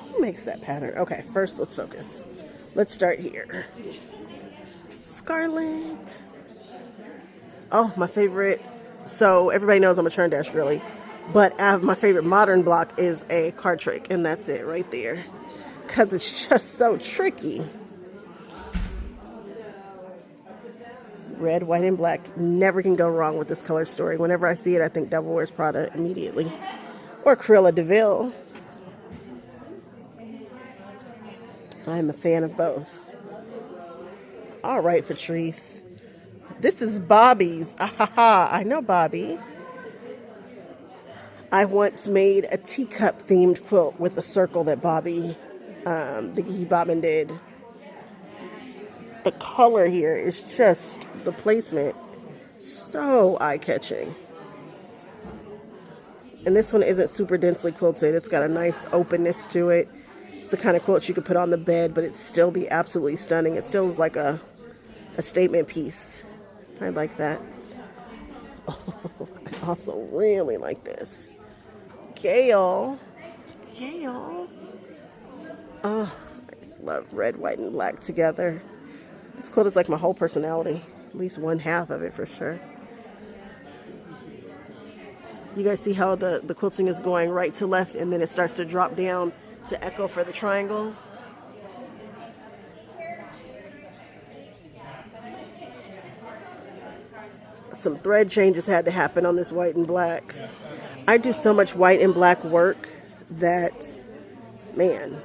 Who makes that pattern? Okay, first let's focus. Let's start here. Scarlet. Oh, my favorite. So everybody knows I'm a churn dash girly, but my favorite modern block is a card trick, and that's it right there, because it's just so tricky. Red, white, and black. Never can go wrong with this color story. Whenever I see it, I think Devil Wears Prada immediately. Or Cruella de Vil. I'm a fan of both. All right, Patrice. This is Bobby's. Ahaha, I know Bobby. I once made a teacup themed quilt with a circle that Bobby, the Geeky Bobbin did. The color here is just, the placement, so eye-catching. And this one isn't super densely quilted. It's got a nice openness to it. It's the kind of quilt you could put on the bed, but it'd still be absolutely stunning. It still is like a statement piece. I like that. Oh, I also really like this. Gail. Oh, I love red, white, and black together. This quilt is like my whole personality. At least one half of it for sure. You guys see how the quilting is going right to left, and then it starts to drop down to echo for the triangles? Some thread changes had to happen on this white and black. I do so much white and black work that, man,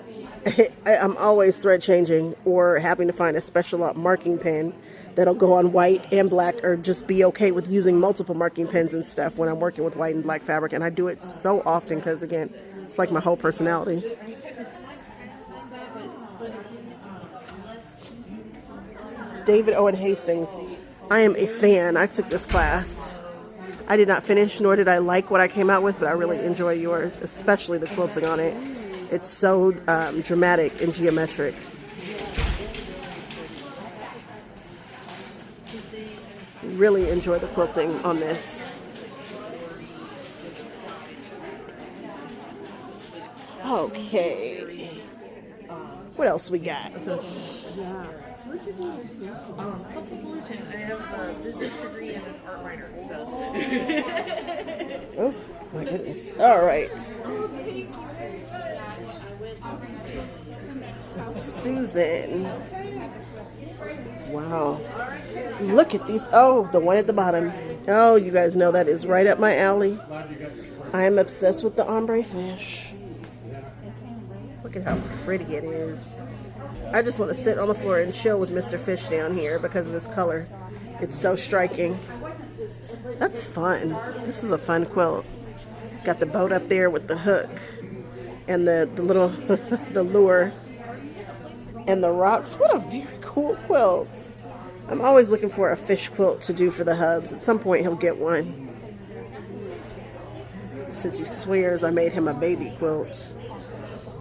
I'm always thread changing or having to find a special marking pen that'll go on white and black, or just be okay with using multiple marking pens and stuff when I'm working with white and black fabric. And I do it so often because, again, it's like my whole personality. David Owen Hastings. I am a fan. I took this class. I did not finish, nor did I like what I came out with, but I really enjoy yours, especially the quilting on it. It's so dramatic and geometric. Really enjoy the quilting on this. Okay. What else we got? Plus a solution. I have a business degree and an art minor, so. Oh, my goodness. All right. Susan. Wow. Look at these. Oh, the one at the bottom. Oh, you guys know that is right up my alley. I am obsessed with the ombre fish. Look Look at how pretty it is. I just want to sit on the floor and chill with Mr. Fish down here because of this color. It's so striking. That's fun. This is a fun quilt. Got the boat up there with the hook and the little the lure and the rocks. What a very cool quilt. I'm always looking for a fish quilt to do for the hubs. At some point he'll get one. Since he swears I made him a baby quilt.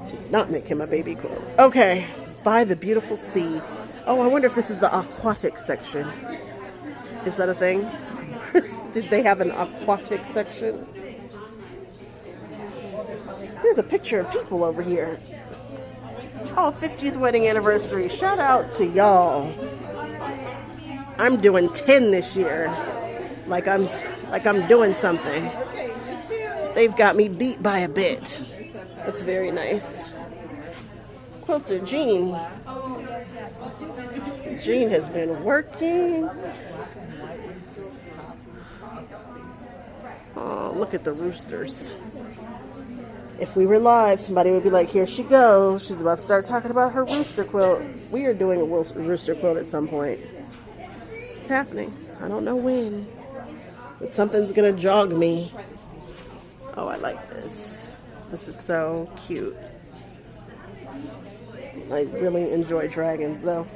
Did not make him a baby quilt. Okay, by the beautiful sea. Oh, I wonder if this is the aquatic section. Is that a thing? Did they have an aquatic section? There's a picture of people over here. Oh, 50th wedding anniversary. Shout out to y'all. I'm doing 10 this year. Like I'm doing something. They've got me beat by a bit. That's very nice. Quilter Jean. Jean has been working. Oh, look at the roosters. If we were live, somebody would be like, here she goes. She's about to start talking about her rooster quilt. We are doing a rooster quilt at some point. It's happening. I don't know when. But something's going to jog me. Oh, I like this. This is so cute. I really enjoy dragons, though.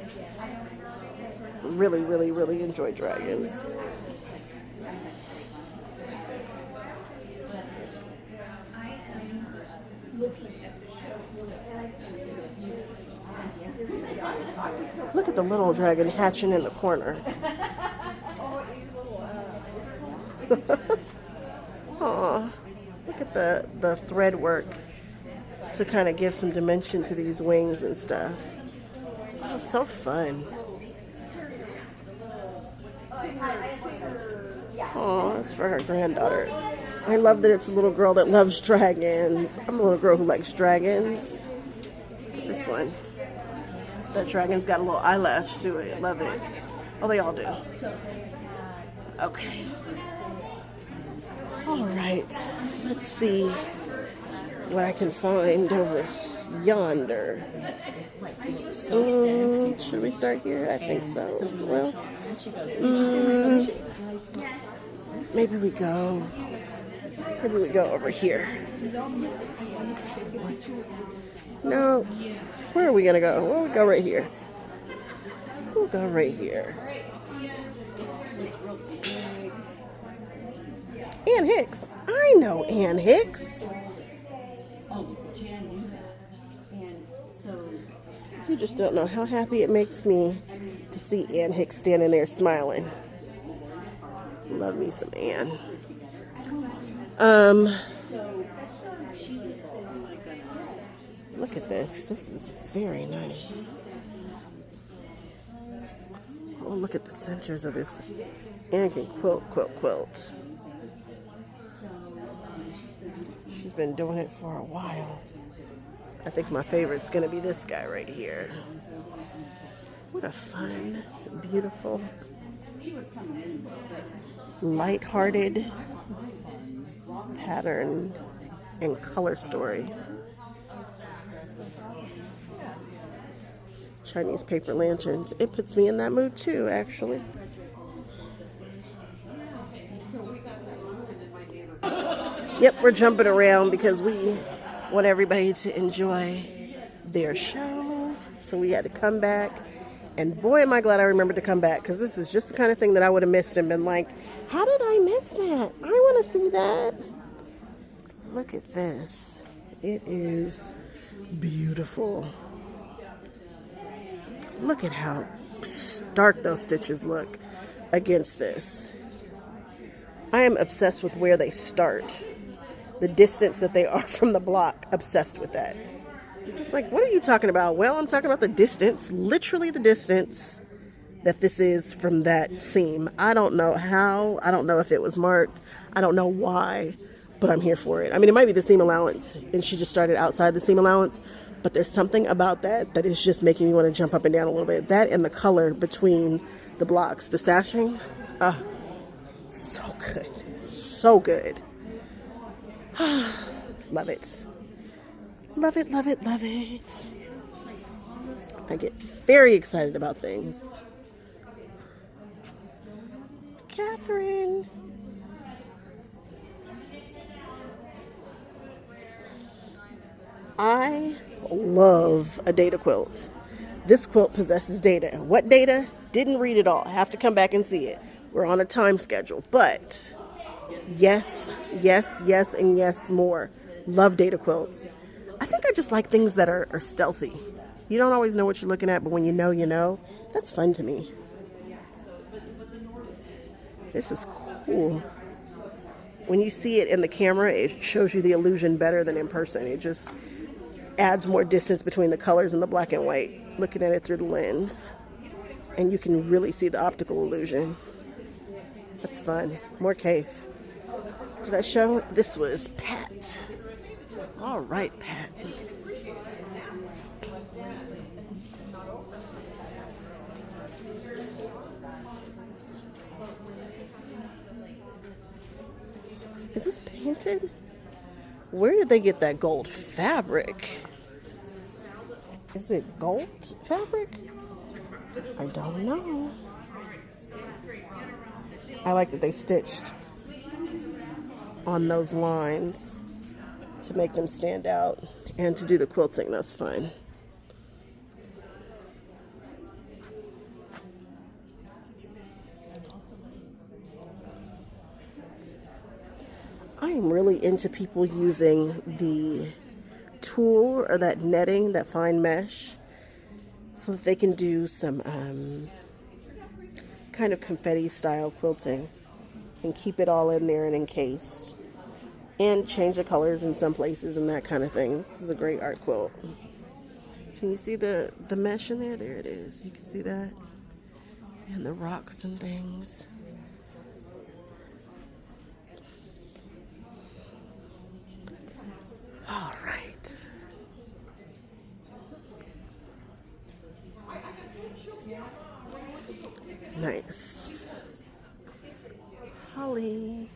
Really, really, really enjoy dragons. Look at the little dragon hatching in the corner. Aw, look at the thread work to kind of give some dimension to these wings and stuff. Oh, so fun. Oh, that's for her granddaughter. I love that it's a little girl that loves dragons. I'm a little girl who likes dragons. Look at this one. That dragon's got a little eyelash to it. Love it. Oh, they all do. Okay. All right. Let's see what I can find over yonder. Should we start here? I think so. Well, maybe we go over here. No. Where are we going to go? Well, we'll go right here. We'll go right here. Ann Hicks. I know Ann Hicks. You just don't know how happy it makes me to see Ann Hicks standing there smiling. Love me some Ann. Look at this. This is very nice. Oh, look at the centers of this. Ann can quilt. She's been doing it for a while. I think my favorite's going to be this guy right here. What a fun, beautiful, light-hearted pattern and color story. Chinese paper lanterns. It puts me in that mood too, actually. Yep, we're jumping around because we want everybody to enjoy their show. So we had to come back. And boy, am I glad I remembered to come back, because this is just the kind of thing that I would have missed and been like, how did I miss that? I want to see that. Look at this. It is beautiful. Look at how stark those stitches look against this. I am obsessed with where they start. The distance that they are from the block. Obsessed with that. It's like, what are you talking about? Well, I'm talking about the distance. Literally the distance that this is from that seam. I don't know how. I don't know if it was marked. I don't know why. But I'm here for it. I mean, it might be the seam allowance. And she just started outside the seam allowance. But there's something about that that is just making me want to jump up and down a little bit. That and the color between the blocks. The sashing. So good. So good. Love it. Love it, love it, love it. I get very excited about things. Catherine. I love a data quilt. This quilt possesses data. What data? Didn't read it all. Have to come back and see it. We're on a time schedule. But yes, yes, yes, and yes more. Love data quilts. I think I just like things that are stealthy. You don't always know what you're looking at, but when you know, you know. That's fun to me. This is cool. When you see it in the camera, it shows you the illusion better than in person. It just adds more distance between the colors and the black and white, looking at it through the lens. And you can really see the optical illusion. That's fun. More cave. Did I show? This was Pat. All right, Pat. Is this painted? Where did they get that gold fabric? Is it gold fabric? I don't know. I like that they stitched on those lines to make them stand out and to do the quilting. That's fine. I am really into people using the tulle or that netting, that fine mesh, so that they can do some kind of confetti style quilting and keep it all in there and encased and change the colors in some places and that kind of thing. This is a great art quilt. Can you see the mesh in there? There it is. You can see that. And the rocks and things. All right. Nice. Holly.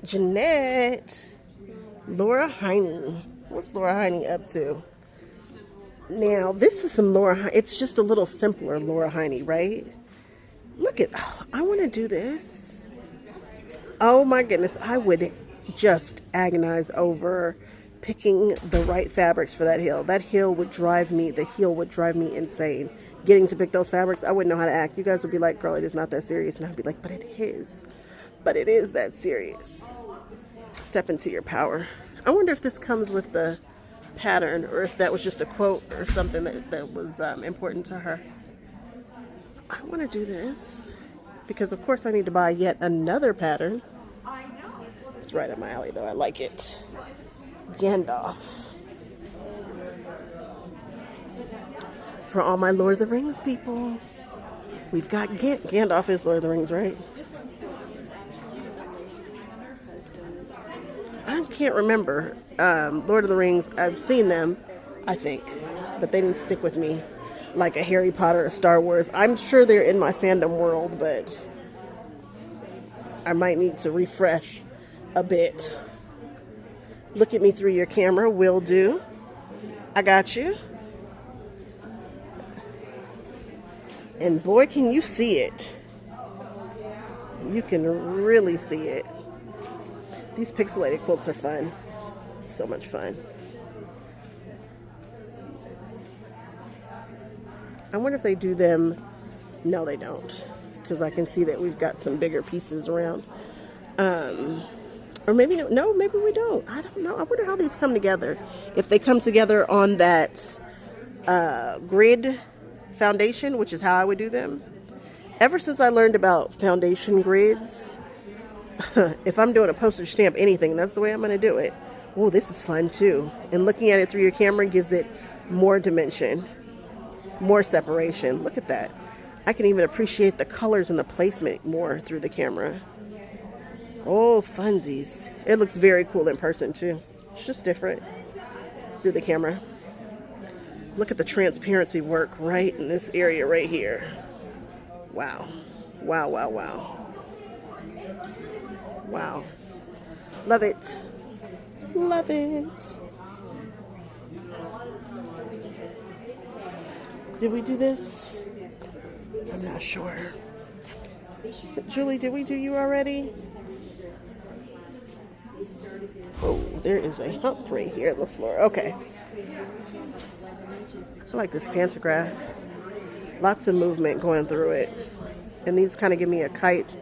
Jeanette. Laura Heine. What's Laura Heine up to? Now, this is some Laura Heine. It's just a little simpler Laura Heine, right? Look at, oh, I want to do this. Oh my goodness, I would just agonize over picking the right fabrics for that heel. That heel would drive me, the heel would drive me insane. Getting to pick those fabrics, I wouldn't know how to act. You guys would be like, girl, it is not that serious. And I'd be like, but it is. But it is that serious. Step into your power. I wonder if this comes with the pattern or if that was just a quote or something that was important to her. I want to do this because, of course, I need to buy yet another pattern. It's right up my alley, though. I like it. Gandalf. For all my Lord of the Rings people, we've got Gandalf is Lord of the Rings, right? I can't remember. Lord of the Rings, I've seen them, I think, but they didn't stick with me like a Harry Potter or Star Wars. I'm sure they're in my fandom world, but I might need to refresh a bit. Look at me through your camera, will do. I got you. And boy, can you see it. You can really see it. These pixelated quilts are fun. So much fun. I wonder if they do them. No, they don't. Because I can see that we've got some bigger pieces around. Or maybe, no, maybe we don't. I don't know. I wonder how these come together. If they come together on that grid foundation, which is how I would do them. Ever since I learned about foundation grids, if I'm doing a postage stamp anything, that's the way I'm going to do it. Oh, this is fun too. And looking at it through your camera gives it more dimension, more separation. Look at that. I can even appreciate the colors and the placement more through the camera. Oh, funsies. It looks very cool in person too. It's just different through the camera. Look at the transparency work right in this area right here. Wow. Wow, wow, wow. Wow. Love it. Love it. Did we do this? I'm not sure. Julie, did we do you already? Oh, there is a hump right here on the floor. Okay. I like this pantograph. Lots of movement going through it. And these kind of give me a kite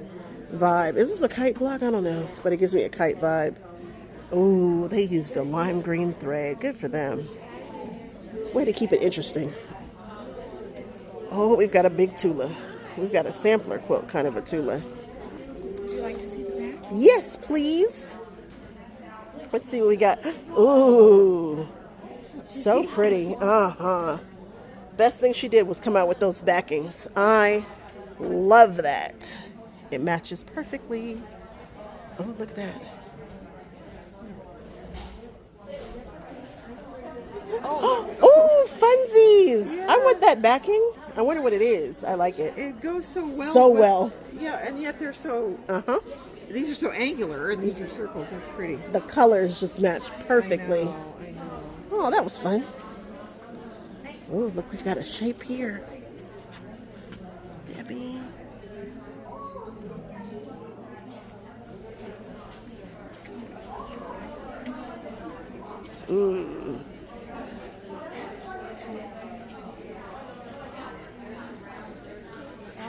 vibe. Is this a kite block? I don't know. But it gives me a kite vibe. Oh, they used a lime green thread. Good for them. Way to keep it interesting. Oh, we've got a big tula. We've got a sampler quilt, kind of a tula. Would you like to see the back? Yes, please. Let's see what we got. Ooh, so pretty. Best thing she did was come out with those backings. I love that. It matches perfectly. Oh, look at that. Oh, funsies. Yeah. I want that backing. I wonder what it is. I like it. It goes so well. So well. Yeah, and yet they're so... These are so angular, and these are circles. That's pretty. The colors just match perfectly. I know. Oh, that was fun. Oh, look, we've got a shape here. Debbie.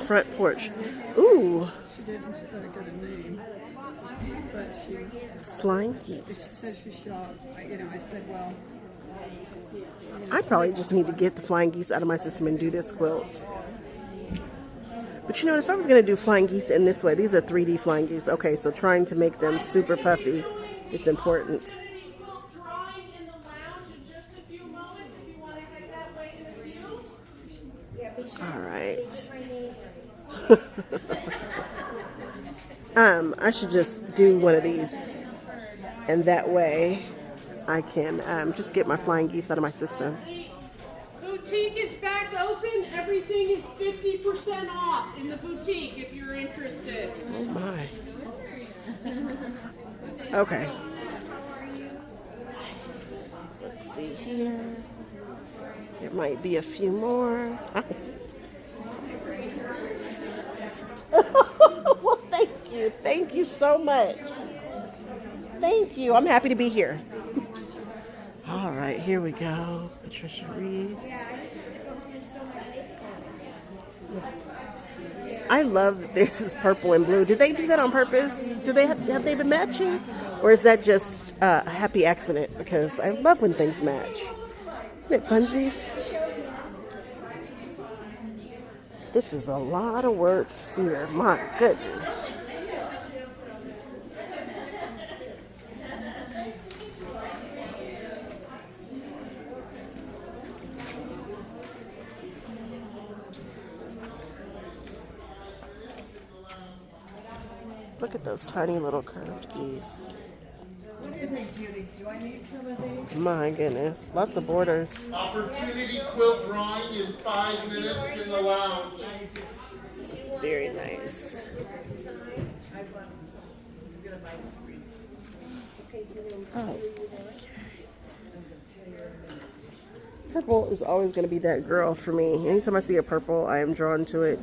Front porch. Ooh. She didn't get a name, but she Flying geese. said she saw, I said, well... I probably just need to get the flying geese out of my system and do this quilt. But you know, if I was going to do flying geese in this way, these are 3D flying geese. Okay, so trying to make them super puffy, it's important. All right. I should just do one of these, and that way I can just get my flying geese out of my system. Boutique is back open. Everything is 50% off in the boutique if you're interested. Oh my. Okay. Let's see here. There might be a few more. Well, thank you. Thank you so much. Thank you. I'm happy to be here. All right, here we go. Patricia Reese. I love that this is purple and blue. Did they do that on purpose? Do they have they been matching? Or is that just a happy accident? Because I love when things match. Isn't it funsies? This is a lot of work here. My goodness. Look at those tiny little curved geese. What do you think, Judy? Do I need some of these? My goodness. Lots of borders. Opportunity quilt drawing in 5 minutes in the lounge. This is very nice. Oh. Purple is always going to be that girl for me. Anytime I see a purple, I am drawn to it.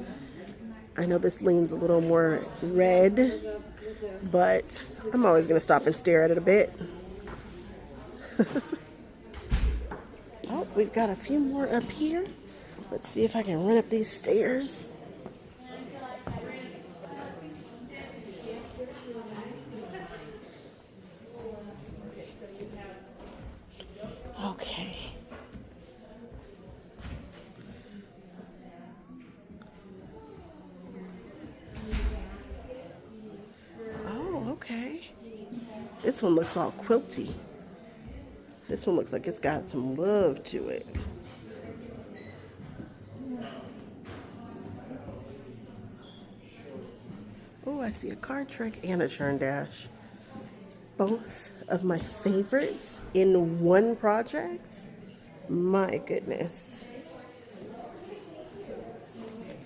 I know this leans a little more red, but I'm always going to stop and stare at it a bit. Oh, we've got a few more up here. Let's see if I can run up these stairs. Okay. Okay. This one looks all quilty. This one looks like it's got some love to it. Oh, I see a card trick and a churn dash. Both of my favorites in one project. My goodness.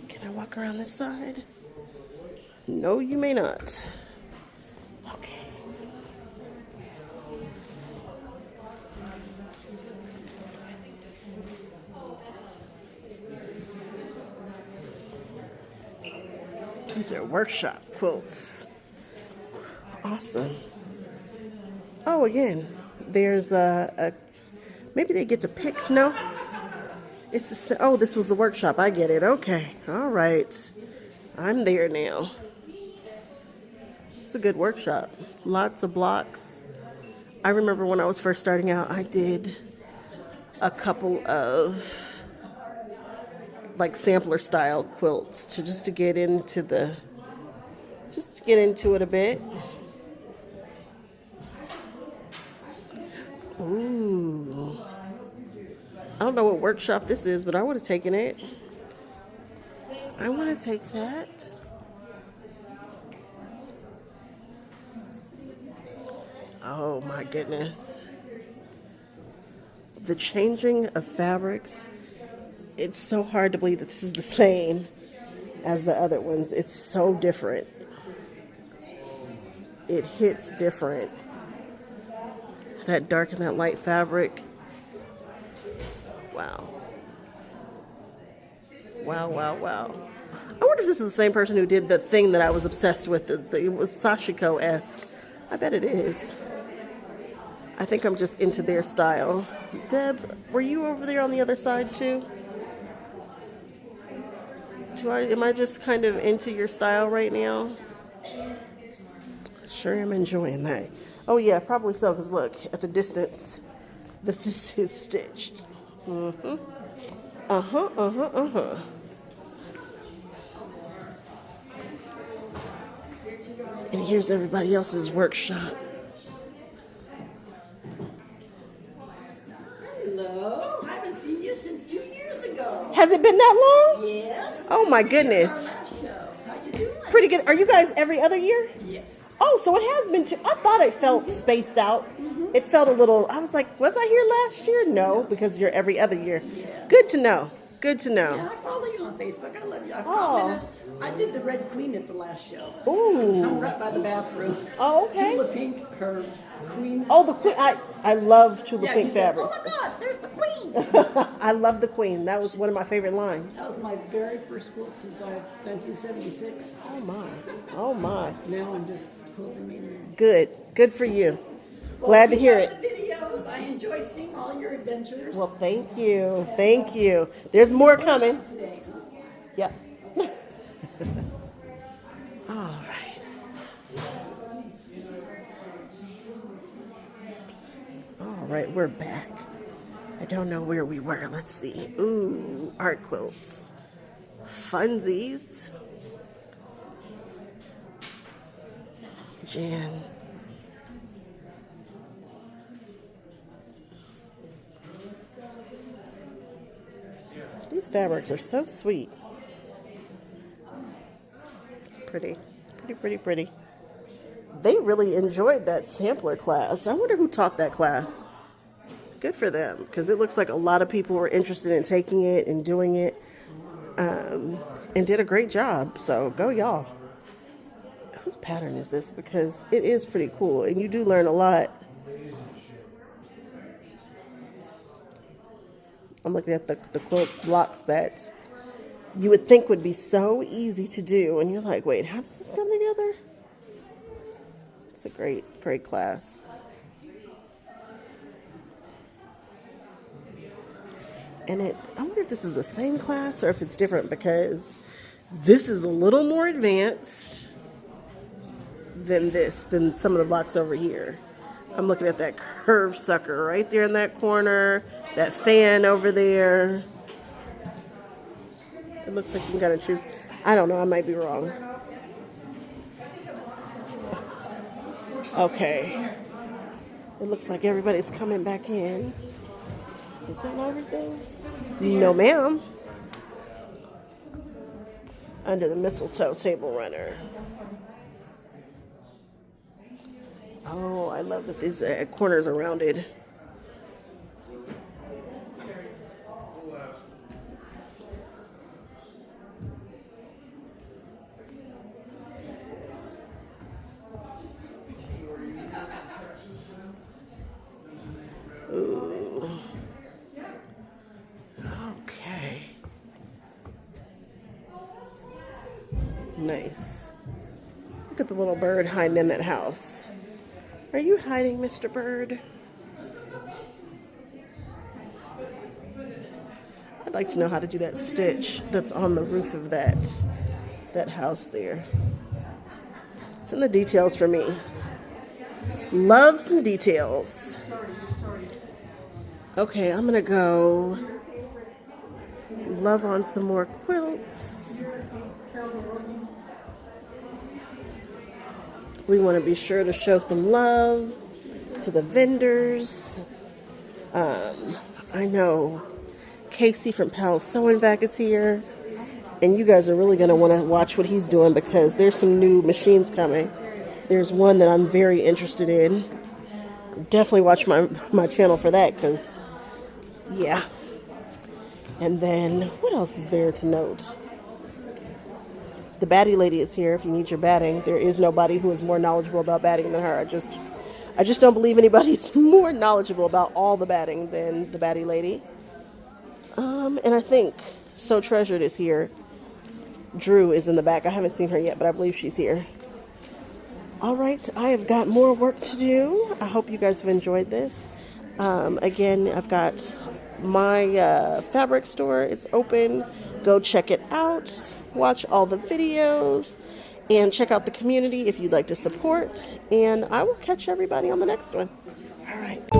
Can I walk around this side? No, you may not. Okay. These are workshop quilts. Awesome. Oh, again, there's a maybe they get to pick. No, it's oh, this was the workshop. I get it. Okay, all right, I'm there now. It's a good workshop. Lots of blocks. I remember when I was first starting out, I did a couple of like sampler style quilts to get into it a bit. Ooh. I don't know what workshop this is, but I would have taken it. I want to take that. Oh my goodness. The changing of fabrics. It's so hard to believe that this is the same as the other ones. It's so different. It hits different. That dark and that light fabric. Wow. Wow, wow, wow. I wonder if this is the same person who did the thing that I was obsessed with. It was Sashiko-esque. I bet it is. I think I'm just into their style. Deb, were you over there on the other side too? Am I just kind of into your style right now? Sure am enjoying that. Oh yeah, probably so, because look, at the distance, this is stitched. Mm-hmm. Uh-huh, uh-huh, uh-huh. And here's everybody else's workshop. Hello. I haven't seen you since 2 years ago. Has it been that long? Yes. Oh my goodness. How you doing? Pretty good. Are you guys every other year? Yes. Oh, so it has been I thought it felt spaced out. It felt a little, I was like, was I here last year? No, because you're every other year. Yeah. Good to know. Good to know. Yeah, I follow you on Facebook. I love you. Oh. I did the Red Queen at the last show. Ooh. I was hung right by the bathroom. Oh, okay. Tula Pink, her queen. Oh, the queen. I love Tula Yeah, Pink you said, fabric. oh my God, there's the queen. I love the queen. That was one of my favorite lines. That was my very first quilt since 1976. Oh my. Oh my. Now I'm just quilting mainly. Good. Good for you. Glad to hear it. The videos. I enjoy seeing all your adventures. Well, thank you. Thank you. There's more coming. Today, huh? Yep. All right. All right, we're back. I don't know where we were. Let's see. Ooh, art quilts. Funsies. Jan. These fabrics are so sweet. It's pretty. Pretty, pretty, pretty. They really enjoyed that sampler class. I wonder who taught that class. Good for them, because it looks like a lot of people were interested in taking it and doing it, and did a great job. So go y'all. Whose pattern is this? Because it is pretty cool, and you do learn a lot. I'm looking at the quilt blocks that you would think would be so easy to do, and you're like, wait, how does this come together? It's a great, great class. And I wonder if this is the same class or if it's different, because this is a little more advanced than some of the blocks over here. I'm looking at that curved sucker right there in that corner, that fan over there. It looks like you can kind of choose. I don't know, I might be wrong. Okay. It looks like everybody's coming back in. Is that everything? No, ma'am. Under the mistletoe table runner. Oh, I love that these corners are rounded. nice. Look at the little bird hiding in that house. Are you hiding, Mr. Bird? I'd like to know how to do that stitch that's on the roof of that house there. It's in the details for me. Love some details. Okay, I'm gonna go love on some more quilts. We want to be sure to show some love to the vendors. I know Casey from Pal Sewing Back is here, and you guys are really going to want to watch what he's doing because there's some new machines coming. There's one that I'm very interested in. Definitely watch my channel for that because, yeah. And then, what else is there to note? The batty lady is here if you need your batting. There is nobody who is more knowledgeable about batting than her. I just don't believe anybody's more knowledgeable about all the batting than the batty lady. And I think So Treasured is here. Drew is in the back. I haven't seen her yet, but I believe she's here. All right, I have got more work to do. I hope you guys have enjoyed this. Again, I've got my fabric store. It's open. Go check it out. Watch all the videos and check out the community if you'd like to support. And I will catch everybody on the next one. All right.